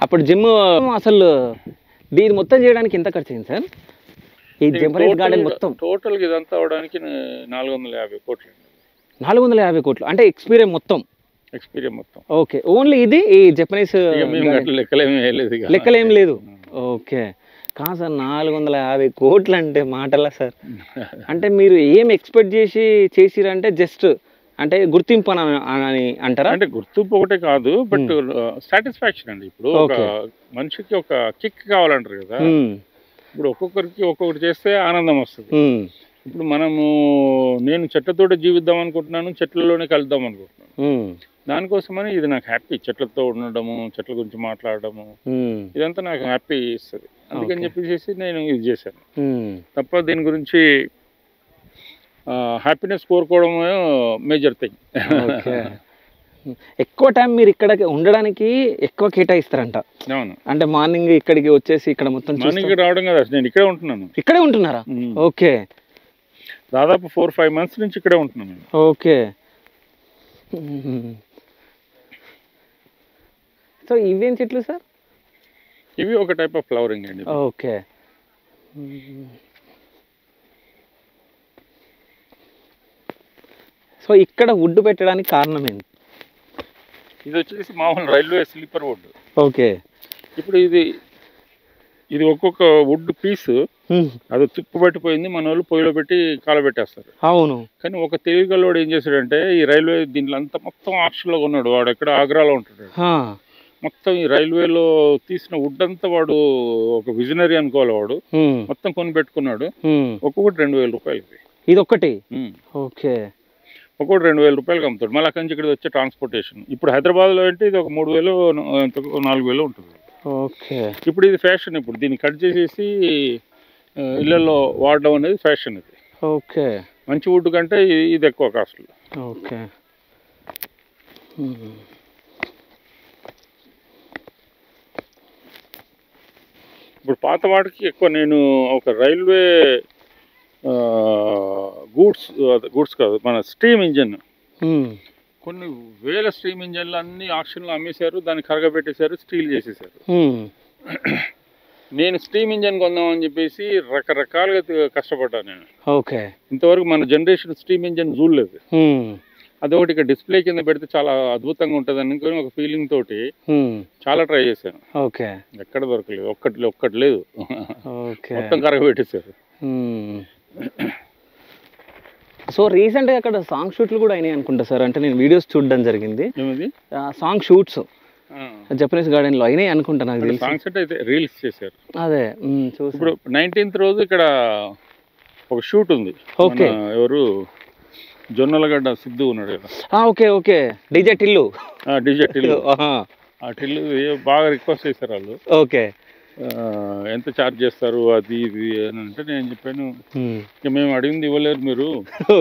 అప్పుడు జిమ్ అసలు దీని మొత్తం చేయడానికి ఎంత ఖర్చు అయింది సార్? ఈ జపనీస్ గార్డెన్ మొత్తం టోటల్ ఇదంతా అవడానికి 450 కోట్లు. 450 కోట్లు అంటే ఎక్స్పీరియన్స్ మొత్తం? ఓకే, ఓన్లీ ఇది ఈ జపనీస్ లెక్కలేం లేదు. లెక్కలేం లేదు. ఓకే, కాదు సార్ 450 కోట్లు అంటే మాటలా సార్? అంటే మీరు ఏం ఎక్స్పెక్ట్ చేసిరంటే జస్ట్ అంటే గుర్తింపు అని అంటారా? అంటే గుర్తింపు ఒకటే కాదు, బట్ సాటిస్ఫాక్షన్ అండి. ఇప్పుడు ఒక మనిషికి ఒక కిక్ కావాలంటారు కదా, ఇప్పుడు ఒక్కొక్కరికి ఒక్కొక్కటి చేస్తే ఆనందం వస్తుంది. ఇప్పుడు నేను చెట్లతోటి జీవిద్దాం అనుకుంటున్నాను, చెట్లలోనే కలుద్దాం అనుకుంటున్నాను. దానికోసమని ఇది నాకు హ్యాపీ, చెట్లతో ఉండడము, చెట్ల గురించి మాట్లాడడము, ఇదంతా నాకు హ్యాపీ ఇస్తుంది. అందుకని చెప్పేసి నేను ఇది చేశాను తప్ప దీని గురించి హ్యాపీనెస్ కోరుకోవడమే మేజర్ థింగ్. ఎక్కువ టైం మీరు ఇక్కడ ఉండడానికి ఎక్కువ కేటాయిస్తారంట. అవును, అంటే మార్నింగ్ ఇక్కడికి వచ్చేసి ఇక్కడ మొత్తం మార్నింగ్ రావడం కదా, నేను ఇక్కడే ఉంటున్నాను. ఇక్కడే ఉంటున్నారా? ఓకే, దాదాపు 4-5 months నుంచి ఇక్కడే ఉంటున్నాను. ఓకే. సో ఇవేం చెట్లు సార్? ఇవి ఒక టైప్ ఆఫ్ ఫ్లవరింగ్ అండి. ఓకే. సో ఇక్కడ వుడ్ పెట్టడానికి కారణం ఏంటి? ఇది వచ్చేసి మామూలు రైల్వే స్లీపర్ వుడ్. ఓకే. ఇప్పుడు ఇది ఒక్కొక్క వుడ్ పీస్ అది తిప్పుబట్టిపోయింది, మన వాళ్ళు పొయ్యిలో పెట్టి కాలబెట్టేస్తారు. అవును. కానీ ఒక తెలివిగల్లోడు ఏం చేశాడంటే ఈ రైల్వే దీంట్లో అంతా మొత్తం ఆప్షన్లో ఉన్నాడు. వాడు ఎక్కడ ఆగ్రాలో ఉంటాడు. మొత్తం ఈ రైల్వేలో తీసిన వుడ్ అంతా వాడు ఒక విజనరీ అనుకోవాలి. వాడు మొత్తం కొని పెట్టుకున్నాడు. ఒక్కొక్కటి 2000 రూపాయలు. ఇది ఒక్కటి? ఓకే. ఒక్కొక్కటి 2000 రూపాయలకి అమ్ముతాడు. మళ్ళీ అక్కడి నుంచి ఇక్కడ వచ్చే ట్రాన్స్పోర్టేషన్. ఇప్పుడు హైదరాబాద్లో అంటే ఇది ఒక 3000 4000 ఉంటుంది. ఓకే. ఇప్పుడు ఇది ఫ్యాషన్. ఇప్పుడు దీన్ని కట్ చేసేసి ఇళ్లలో వాడడం అనేది ఫ్యాషన్. ఇది ఓకే. మంచి వుడ్ కంటే ఇది ఎక్కువ కాస్ట్. ఓకే. ఇప్పుడు పాత వాటికి ఎక్కువ నేను ఒక రైల్వే గూడ్స్ కాదు, మన స్టీమ్ ఇంజన్, కొన్ని వేల స్టీమ్ ఇంజన్లు అన్ని ఆక్షన్లో అమ్మేశారు, దాన్ని కరగబెట్టేశారు, స్టీల్ చేసేసారు. నేను స్టీమ్ ఇంజన్ కొందామని చెప్పేసి రకరకాలుగా కష్టపడ్డాను నేను. ఓకే. ఇంతవరకు మన జనరేషన్ స్టీమ్ ఇంజన్ చూడలేదు. అదొకటి ఇక్కడ డిస్ప్లే కింద పెడితే చాలా అద్భుతంగా ఉంటుంది అనుకుని ఒక ఫీలింగ్ తోటి చాలా ట్రై చేశాను. ఓకే. ఎక్కడ దొరకలేదు, ఒక్కటి లేదు, మొత్తం కరగబెట్టేశారు. సో రీసెంట్గా అక్కడ సాంగ్ షూట్లు కూడా అయినాయి అనుకుంటా సార్. అంటే నేను వీడియోస్ చూడడం జరిగింది. సాంగ్ షూట్స్ జపనీస్ గార్డెన్లో అయినాయి అనుకుంటా. నాకు తెలిసి సాంగ్స్ అయితే రీల్స్ చేశారు. అదే ఇప్పుడు 19th రోజు ఇక్కడ ఒక షూట్ ఉంది. ఓకే. ఎవరు జొన్నలగడ్డ సిద్ధు ఉన్నాడు కదా. ఓకే. ఓకే. డీజే టిల్లు. ఆ టిల్లు బాగా రిక్వెస్ట్ చేశారు వాళ్ళు. ఓకే. ఎంత ఛార్జ్ చేస్తారు అది ఇది అని అంటే నేను చెప్పాను, మేము అడిగింది ఇవ్వలేరు మీరు.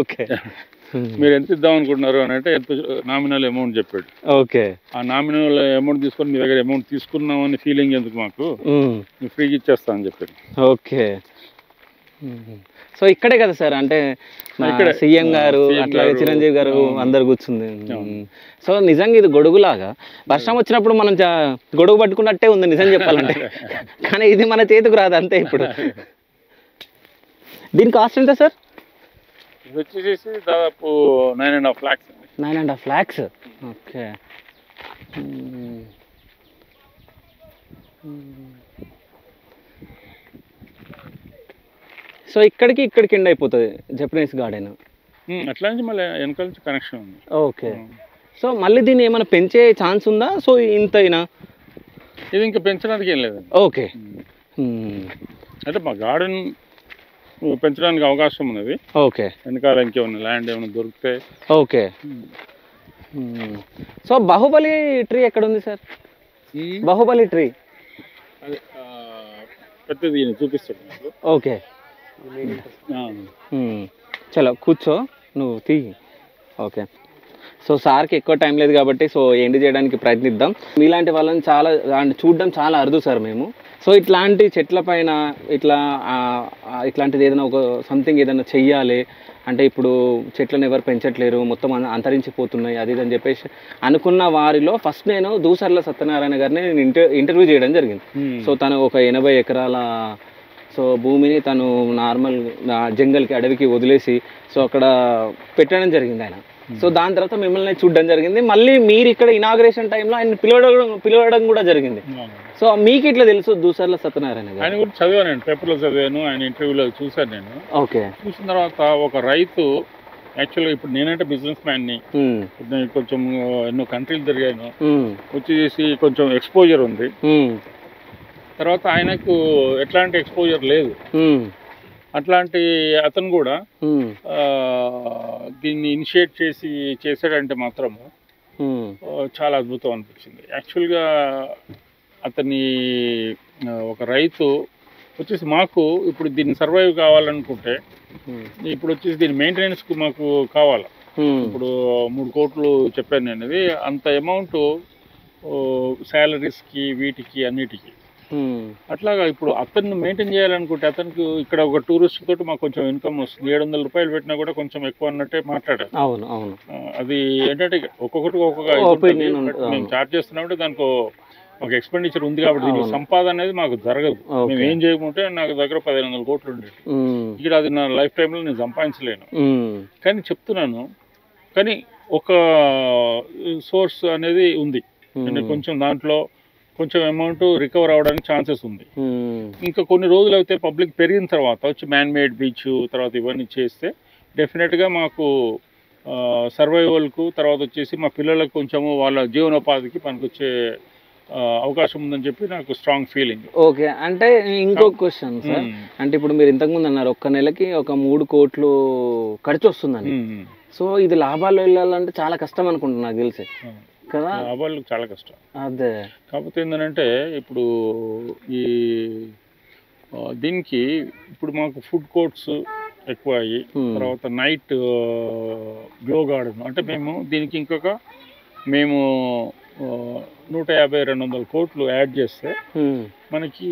ఓకే. మీరు ఎంత ఇద్దాం అనుకుంటున్నారు అని అంటే ఎంత నామినల్ అమౌంట్ చెప్పాడు. ఓకే. ఆ నామినల్ అమౌంట్ తీసుకొని మీ దగ్గర అమౌంట్ తీసుకున్నామని ఫీలింగ్ ఎందుకు మాకు, మీరు ఫ్రీగా ఇచ్చేస్తా అని చెప్పాడు. ఓకే. సో ఇక్కడే కదా సార్, అంటే సీఎం గారు అట్లాగే చిరంజీవి గారు అందరు కూర్చుంది. సో నిజంగా ఇది గొడుగులాగా వర్షం వచ్చినప్పుడు మనం గొడుగు పట్టుకున్నట్టే ఉంది నిజం చెప్పాలంటే. కానీ ఇది మన చేతికి రాదు అంతే. ఇప్పుడు దీని కాస్ట్ ఎంత సార్? ఇది వచ్చేసి దాదాపు 9.5 lakhs. 9.5 lakhs. ఓకే. సో ఇక్కడికి ఎండ్ అయిపోతుంది జపనీస్ గార్డెన్. అట్లా నుంచి మళ్ళీ వెనకాల నుంచి కనెక్షన్ ఉంది. ఓకే. సో మళ్ళీ దీన్ని ఏమైనా పెంచే ఛాన్స్ ఉందా? సో ఇంతైనా ఇది ఇంకా పెంచడానికి ఏం లేదు. ఓకే. అంటే మా గార్డెన్ పెంచడానికి అవకాశం ఉన్నది. ఓకే. వెనకాల ఇంకేమైనా ల్యాండ్ ఏమైనా దొరికితే. ఓకే. సో బాహుబలి ట్రీ ఎక్కడ ఉంది సార్? బాహుబలి ట్రీ అదే పెద్దది చూపిస్తాడు. ఓకే. చలో కూర్చో, నువ్వు తీ. ఓకే. సో సార్కి ఎక్కువ టైం లేదు కాబట్టి సో ఎండ్ చేయడానికి ప్రయత్నిద్దాం. మీలాంటి వాళ్ళని చాలా చూడడం చాలా అరుదు సార్ మేము. సో ఇట్లాంటి చెట్ల పైన ఇట్లాంటిది ఏదైనా ఒక సంథింగ్ ఏదైనా చెయ్యాలి అంటే, ఇప్పుడు చెట్లను ఎవరు పెంచట్లేరు, మొత్తం అంతరించిపోతున్నాయి అది ఇది అని చెప్పేసి అనుకున్న వారిలో ఫస్ట్ నేను దూసర్ల సత్యనారాయణ గారిని నేను ఇంటర్వ్యూ చేయడం జరిగింది. సో తను ఒక 80 ఎకరాల సో భూమిని తను నార్మల్ జంగల్కి అడవికి వదిలేసి సో అక్కడ పెట్టడం జరిగింది ఆయన. సో దాని తర్వాత మిమ్మల్ని చూడడం జరిగింది. మళ్ళీ మీరు ఇక్కడ ఇనాగ్రేషన్ టైంలో ఆయన పిలవడం కూడా జరిగింది. సో మీకు ఇట్లా తెలుసు దూసర్ల సత్యనారాయణ గారు? ఆయన కూడా చదివాను నేను, పేపర్లో చదివాను, ఆయన ఇంటర్వ్యూలో చూశాను నేను. ఓకే. చూసిన తర్వాత ఒక రైతు యాక్చువల్గా ఇప్పుడు నేనంటే బిజినెస్ మ్యాన్ని, నేను కొంచెం ఎన్నో కంట్రీలు తిరిగాను, వచ్చేసి కొంచెం ఎక్స్పోజర్ ఉంది. తర్వాత ఆయనకు ఎట్లాంటి ఎక్స్పోజర్ లేదు. అట్లాంటి అతను కూడా దీన్ని ఇనిషియేట్ చేశాడంటే మాత్రము చాలా అద్భుతం అనిపించింది. యాక్చువల్గా అతని ఒక రైతు వచ్చేసి మాకు ఇప్పుడు దీన్ని సర్వైవ్ కావాలనుకుంటే ఇప్పుడు వచ్చేసి దీని మెయింటెనెన్స్కు మాకు కావాలి. ఇప్పుడు 3 కోట్లు చెప్పాను నేను, ఇది అంత అమౌంట్ శాలరీస్కి వీటికి అన్నిటికీ. అట్లాగా ఇప్పుడు అతన్ని మెయింటైన్ చేయాలనుకుంటే అతనికి ఇక్కడ ఒక టూరిస్ట్ తోటి మాకు కొంచెం ఇన్కమ్ వస్తుంది. 700 రూపాయలు పెట్టినా కూడా కొంచెం ఎక్కువ అన్నట్టే మాట్లాడారు. అవును అవును. అది ఏంటంటే ఒక్కొక్కటి ఒక్కొక్క మేము చార్జ్ చేస్తున్నామంటే దానికి ఒక ఎక్స్పెండిచర్ ఉంది కాబట్టి దీనికి సంపాదన అనేది మాకు జరగదు. మేము ఏం చేయకుంటే నాకు దగ్గర 1500 కోట్లు ఉండేది. ఇక్కడ అది నా లైఫ్ టైంలో నేను సంపాదించలేను. కానీ చెప్తున్నాను, కానీ ఒక సోర్స్ అనేది ఉంది. కొంచెం దాంట్లో కొంచెం అమౌంట్ రికవర్ అవ్వడానికి ఛాన్సెస్ ఉంది. ఇంకా కొన్ని రోజులు అయితే పబ్లిక్ పెరిగిన తర్వాత వచ్చి మ్యాన్ మేడ్ బీచ్ తర్వాత ఇవన్నీ చేస్తే డెఫినెట్గా మాకు సర్వైవల్కు తర్వాత వచ్చేసి మా పిల్లలకు కొంచెము వాళ్ళ జీవనోపాధికి పనికొచ్చే అవకాశం ఉందని చెప్పి నాకు స్ట్రాంగ్ ఫీలింగ్. ఓకే. అంటే ఇంకొక క్వశ్చన్ సార్, అంటే ఇప్పుడు మీరు ఇంతకుముందు అన్నారు ఒక్క నెలకి ఒక 3 కోట్లు ఖర్చు వస్తుందని. సో ఇది లాభాలు వెళ్ళాలంటే చాలా కష్టం అనుకుంటున్నా నాకు తెలిసి కదా? లాభాలు చాలా కష్టం. అదే కాకపోతే ఏంటంటే ఇప్పుడు ఈ దీనికి ఇప్పుడు మాకు ఫుడ్ కోర్ట్స్ ఎక్కువ అయ్యి తర్వాత నైట్ గ్లో గార్డెన్ అంటే మేము దీనికి ఇంకొక మేము 150-200 కోట్లు యాడ్ చేస్తే మనకి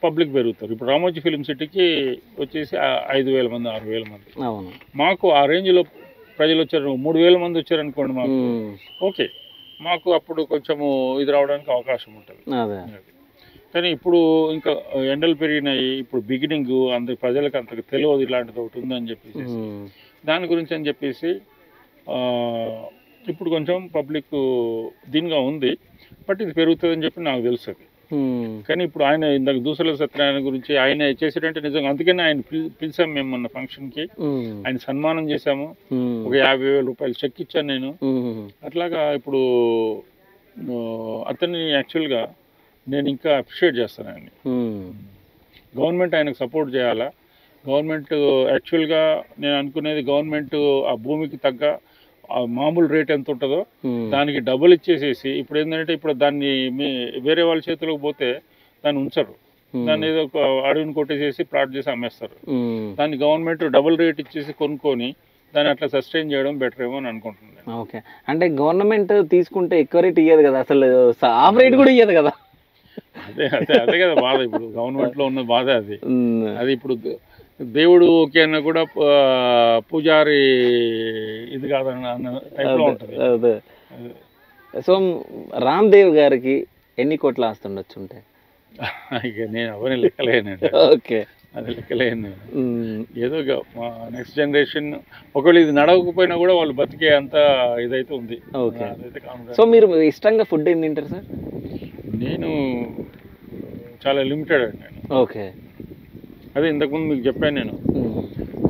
పబ్లిక్ పెరుగుతారు. ఇప్పుడు రామోజీ ఫిలిం సిటీకి వచ్చేసి 5,000 మంది 6,000 మంది. మాకు ఆ రేంజ్లో ప్రజలు వచ్చారు, 3,000 మంది వచ్చారు అనుకోండి మాకు ఓకే, మాకు అప్పుడు కొంచెము ఇది రావడానికి అవకాశం ఉంటుంది. కానీ ఇప్పుడు ఇంకా ఎండలు పెరిగినాయి, ఇప్పుడు బిగినింగ్ అందరి ప్రజలకు అంతకు తెలియదు ఇలాంటిది ఒకటి ఉందని చెప్పేసి దాని గురించి అని చెప్పేసి ఇప్పుడు కొంచెం పబ్లిక్ దీనిగా ఉంది. బట్ ఇది పెరుగుతుందని చెప్పి నాకు తెలుసు. కానీ ఇప్పుడు ఆయన ఇందాక దూసర్ల సత్యనారాయణ గురించి ఆయన చేసేటంటే నిజంగా అందుకని ఆయన పిలిచాము మేము మొన్న ఫంక్షన్కి, ఆయన సన్మానం చేశాము, ఒక 50,000 రూపాయలు చెక్ ఇచ్చాను నేను. అట్లాగా ఇప్పుడు అతన్ని యాక్చువల్గా నేను ఇంకా అప్రిషియేట్ చేస్తాను ఆయన్ని. గవర్నమెంట్ ఆయనకు సపోర్ట్ చేయాలా. గవర్నమెంట్ యాక్చువల్గా నేను అనుకునేది గవర్నమెంట్ ఆ భూమికి తగ్గ మామూలు రేట్ ఎంత ఉంటుందో దానికి డబుల్ ఇచ్చేసేసి ఇప్పుడు ఏంటంటే ఇప్పుడు దాన్ని వేరే వాళ్ళ చేతిలోకి పోతే దాన్ని ఉంచరు, దాన్ని ఏదో ఒక అడవిని కొట్టేసేసి ప్లాట్ చేసి అమ్మేస్తారు. దాన్ని గవర్నమెంట్ డబుల్ రేట్ ఇచ్చేసి కొనుక్కొని దాన్ని అట్లా సస్టైన్ చేయడం బెటర్ ఏమో అని అనుకుంటున్నాను. ఓకే. అంటే గవర్నమెంట్ తీసుకుంటే ఎక్కువ రేట్ ఇయ్యదు కదా, అసలు హాఫ్ రేట్ కూడా ఇయ్యదు కదా. అదే కదా బాధ, ఇప్పుడు గవర్నమెంట్లో ఉన్న బాధ అది. అది ఇప్పుడు దేవుడు ఓకే అన్న కూడా పూజారి ఇది కాదన్న టైప్లో ఉంటుంది. అదే. సో రామ్ దేవ్ గారికి ఎన్ని కోట్ల ఆస్తుండొచ్చు ఉంటే? ఇక నేను అవన్నీ లెక్కలేనండి. ఓకే, అది లెక్కలేను. ఏదో మా నెక్స్ట్ జనరేషన్ ఒకవేళ ఇది నడవకపోయినా కూడా వాళ్ళు బతికే అంత ఇదైతే ఉంది. ఓకే. సో మీరు ఇష్టంగా ఫుడ్ ఏం తింటారు సార్? నేను చాలా లిమిటెడ్ అండి నేను. ఓకే. అదే ఇంతకుముందు మీకు చెప్పాను నేను,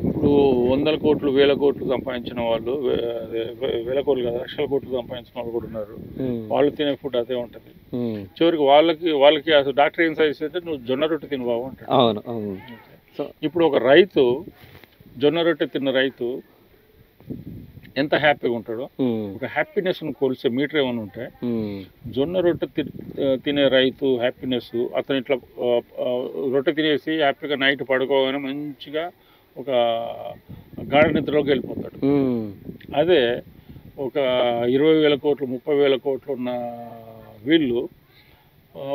ఇప్పుడు 100 కోట్లు 1000 కోట్లు సంపాదించిన వాళ్ళు, 1000 కోట్లు కదా 1,00,000 కోట్లు సంపాదించిన వాళ్ళు కూడా ఉన్నారు. వాళ్ళు తినే ఫుడ్ అదే ఉంటుంది. చివరికి వాళ్ళకి అసలు డాక్టర్ ఏం సజెస్ట్ అయితే నువ్వు జొన్న రొట్టె తిను బాబు అంటాడు. అవును. సో ఇప్పుడు ఒక రైతు జొన్న రొట్టె తిన్న రైతు ఎంత హ్యాపీగా ఉంటాడో, ఒక హ్యాపీనెస్ కొలిసే మీటర్ ఏమైనా ఉంటే జొన్న రొట్టె తినే రైతు హ్యాపీనెస్, అతను ఇట్లా రొట్టె తినేసి హ్యాపీగా నైట్ పడుకోగానే మంచిగా ఒక గాఢ నిద్రలోకి వెళ్ళిపోతాడు. అదే ఒక 20,000 కోట్లు 30,000 కోట్లు ఉన్న వీళ్ళు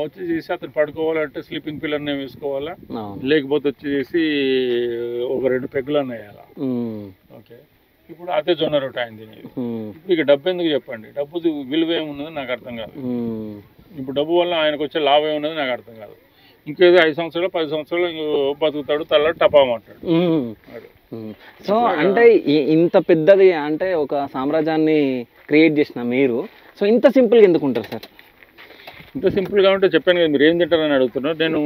వచ్చేసి అతను పడుకోవాలంటే స్లీపింగ్ పిల్ అన్నీ వేసుకోవాలా, లేకపోతే వచ్చేసి ఒక 2 పెగ్గులన్నీ వేయాలా. ఓకే. ఇప్పుడు అదే జొన్న రొట్టె ఆయన తినేది. ఇప్పుడు ఇక డబ్బు ఎందుకు చెప్పండి, డబ్బు విలువ ఏమున్నది నాకు అర్థం కాదు. ఇప్పుడు డబ్బు వల్ల ఆయనకు వచ్చే లాభం ఏమున్నది నాకు అర్థం కాదు. ఇంకేదో 5 సంవత్సరాలు 10 సంవత్సరాలు బతుకుతాడు, తల టపామంటాడు. సో అంటే ఇంత పెద్దది అంటే ఒక సామ్రాజ్యాన్ని క్రియేట్ చేసిన మీరు, సో ఇంత సింపుల్గా ఎందుకు ఉంటారు సార్? ఇంత సింపుల్గా ఉంటే చెప్పాను కదా, మీరు ఏం తింటారని అడుగుతున్నారు. నేను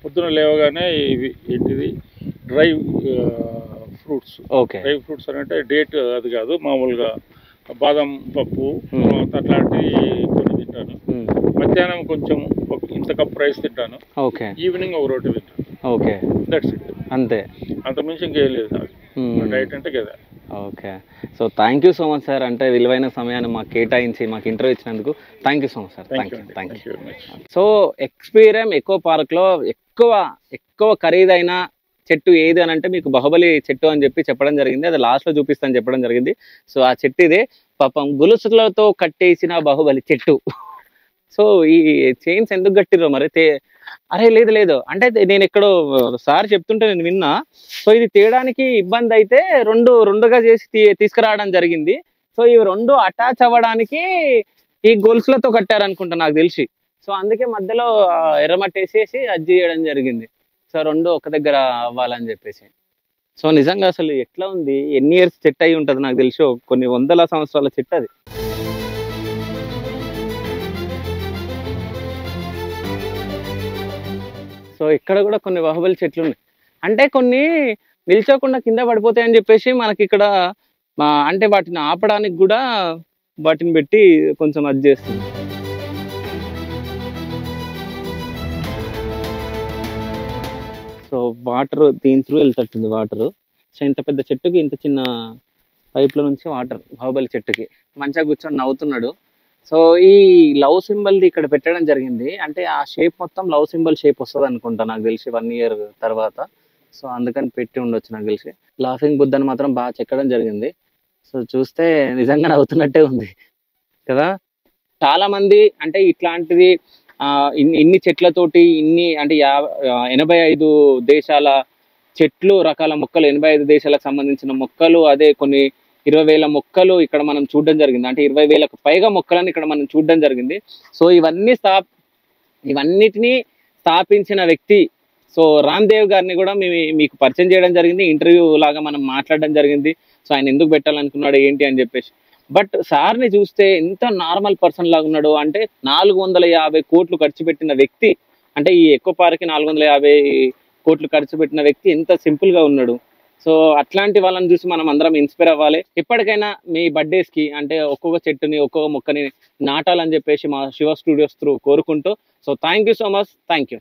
పొద్దున లేవగానే ఇవి ఏంటిది dry fruits. Okay. Dry fruits అని అంటే డేట్ అది కాదు, మామూలుగా బాదం పప్పు అట్లాంటివి కొన్ని తింటాను. మధ్యాహ్నం కొంచెం ఇంత కప్ రైస్ తింటాను. ఓకే. ఈవినింగ్ ఒక రోటీ తింటాను. ఓకే. That's it. అంతే, అంతకుమించి ఇంకేం లేదు నాకు డైట్ అంటే కదా. Okay. So thank you so much sir, అంటే విలువైన సమయాన్ని మాకు కేటాయించి మాకు ఇంటర్వ్యూ ఇచ్చినందుకు thank you so much sir. Thank you. So Experium eco పార్క్లో ఎక్కువ ఖరీదైన చెట్టు ఏది అని అంటే మీకు బాహుబలి చెట్టు అని చెప్పడం జరిగింది. అది లాస్ట్లో చూపిస్తాను చెప్పడం జరిగింది. సో ఆ చెట్టు ఇదే, పాపం గొలుసులతో కట్టేసిన బాహుబలి చెట్టు. సో ఈ చైన్స్ ఎందుకు కట్టిరో మరి అరే లేదు అంటే నేను ఎక్కడో సార్ చెప్తుంటే నేను విన్నా. సో ఇది తీయడానికి ఇబ్బంది అయితే రెండుగా చేసి తీసుకురావడం జరిగింది. సో ఇవి రెండు అటాచ్ అవ్వడానికి ఈ గొలుసులతో కట్టారనుకుంటా నాకు తెలిసి. సో అందుకే మధ్యలో ఎర్రమట్టి వేసేసి అది చేయడం జరిగింది. సో రెండు ఒక దగ్గర అవ్వాలని చెప్పేసి. సో నిజంగా అసలు ఎట్లా ఉంది, ఎన్ని ఇయర్స్ చెట్టు అయి ఉంటుంది నాకు తెలిసి, కొన్ని వందల సంవత్సరాల చెట్టు అది. సో ఇక్కడ కూడా కొన్ని బాహుబలి చెట్లు ఉన్నాయి. అంటే కొన్ని నిల్చోకుండా కింద పడిపోతాయని చెప్పేసి మనకి ఇక్కడ అంటే వాటిని ఆపడానికి కూడా వాటిని పెట్టి కొంచెం అది చేస్తుంది. సో వాటర్ దీని త్రూ వెళ్తట్టుంది వాటర్. సో ఇంత పెద్ద చెట్టుకి ఇంత చిన్న పైప్ల నుంచి వాటర్ బాహుబలి చెట్టుకి. మంచిగా కూర్చొని నవ్వుతున్నాడు. సో ఈ లవ్ సింబల్ది ఇక్కడ పెట్టడం జరిగింది. అంటే ఆ షేప్ మొత్తం లవ్ సింబల్ షేప్ వస్తుంది అనుకుంటా నాకు తెలిసి 1 year తర్వాత. సో అందుకని పెట్టి ఉండొచ్చు నాకు తెలిసి. లాఫింగ్ బుద్ధని మాత్రం బాగా చెక్కడం జరిగింది. సో చూస్తే నిజంగా నవ్వుతున్నట్టే ఉంది కదా. చాలా మంది అంటే ఇట్లాంటిది ఇన్ని చెట్లతోటి ఇన్ని అంటే 85 దేశాల చెట్లు రకాల మొక్కలు, 85 దేశాలకు సంబంధించిన మొక్కలు, అదే కొన్ని 20,000 మొక్కలు ఇక్కడ మనం చూడడం జరిగింది. అంటే 20,000కు పైగా మొక్కలను ఇక్కడ మనం చూడడం జరిగింది. సో ఇవన్నిటినీ స్థాపించిన వ్యక్తి సో రామ్దేవ్ గారిని కూడా మీకు పరిచయం చేయడం జరిగింది. ఇంటర్వ్యూ లాగా మనం మాట్లాడడం జరిగింది. సో ఆయన ఎందుకు పెట్టాలనుకున్నాడు ఏంటి అని చెప్పేసి. బట్ సార్ని చూస్తే ఎంత నార్మల్ పర్సన్ లాగా ఉన్నాడు అంటే 450 కోట్లు ఖర్చు పెట్టిన వ్యక్తి, అంటే ఈ ఎకో పార్క్కి 450 కోట్లు ఖర్చు పెట్టిన వ్యక్తి ఎంత సింపుల్గా ఉన్నాడు. సో అట్లాంటి వాళ్ళని చూసి మనం అందరం ఇన్స్పైర్ అవ్వాలి. ఎప్పటికైనా మీ బర్త్డేస్కి అంటే ఒక్కొక్క చెట్టుని ఒక్కొక్క మొక్కని నాటాలని చెప్పేసి మా శివ స్టూడియోస్ త్రూ కోరుకుంటూ. So thank you so much. Thank you.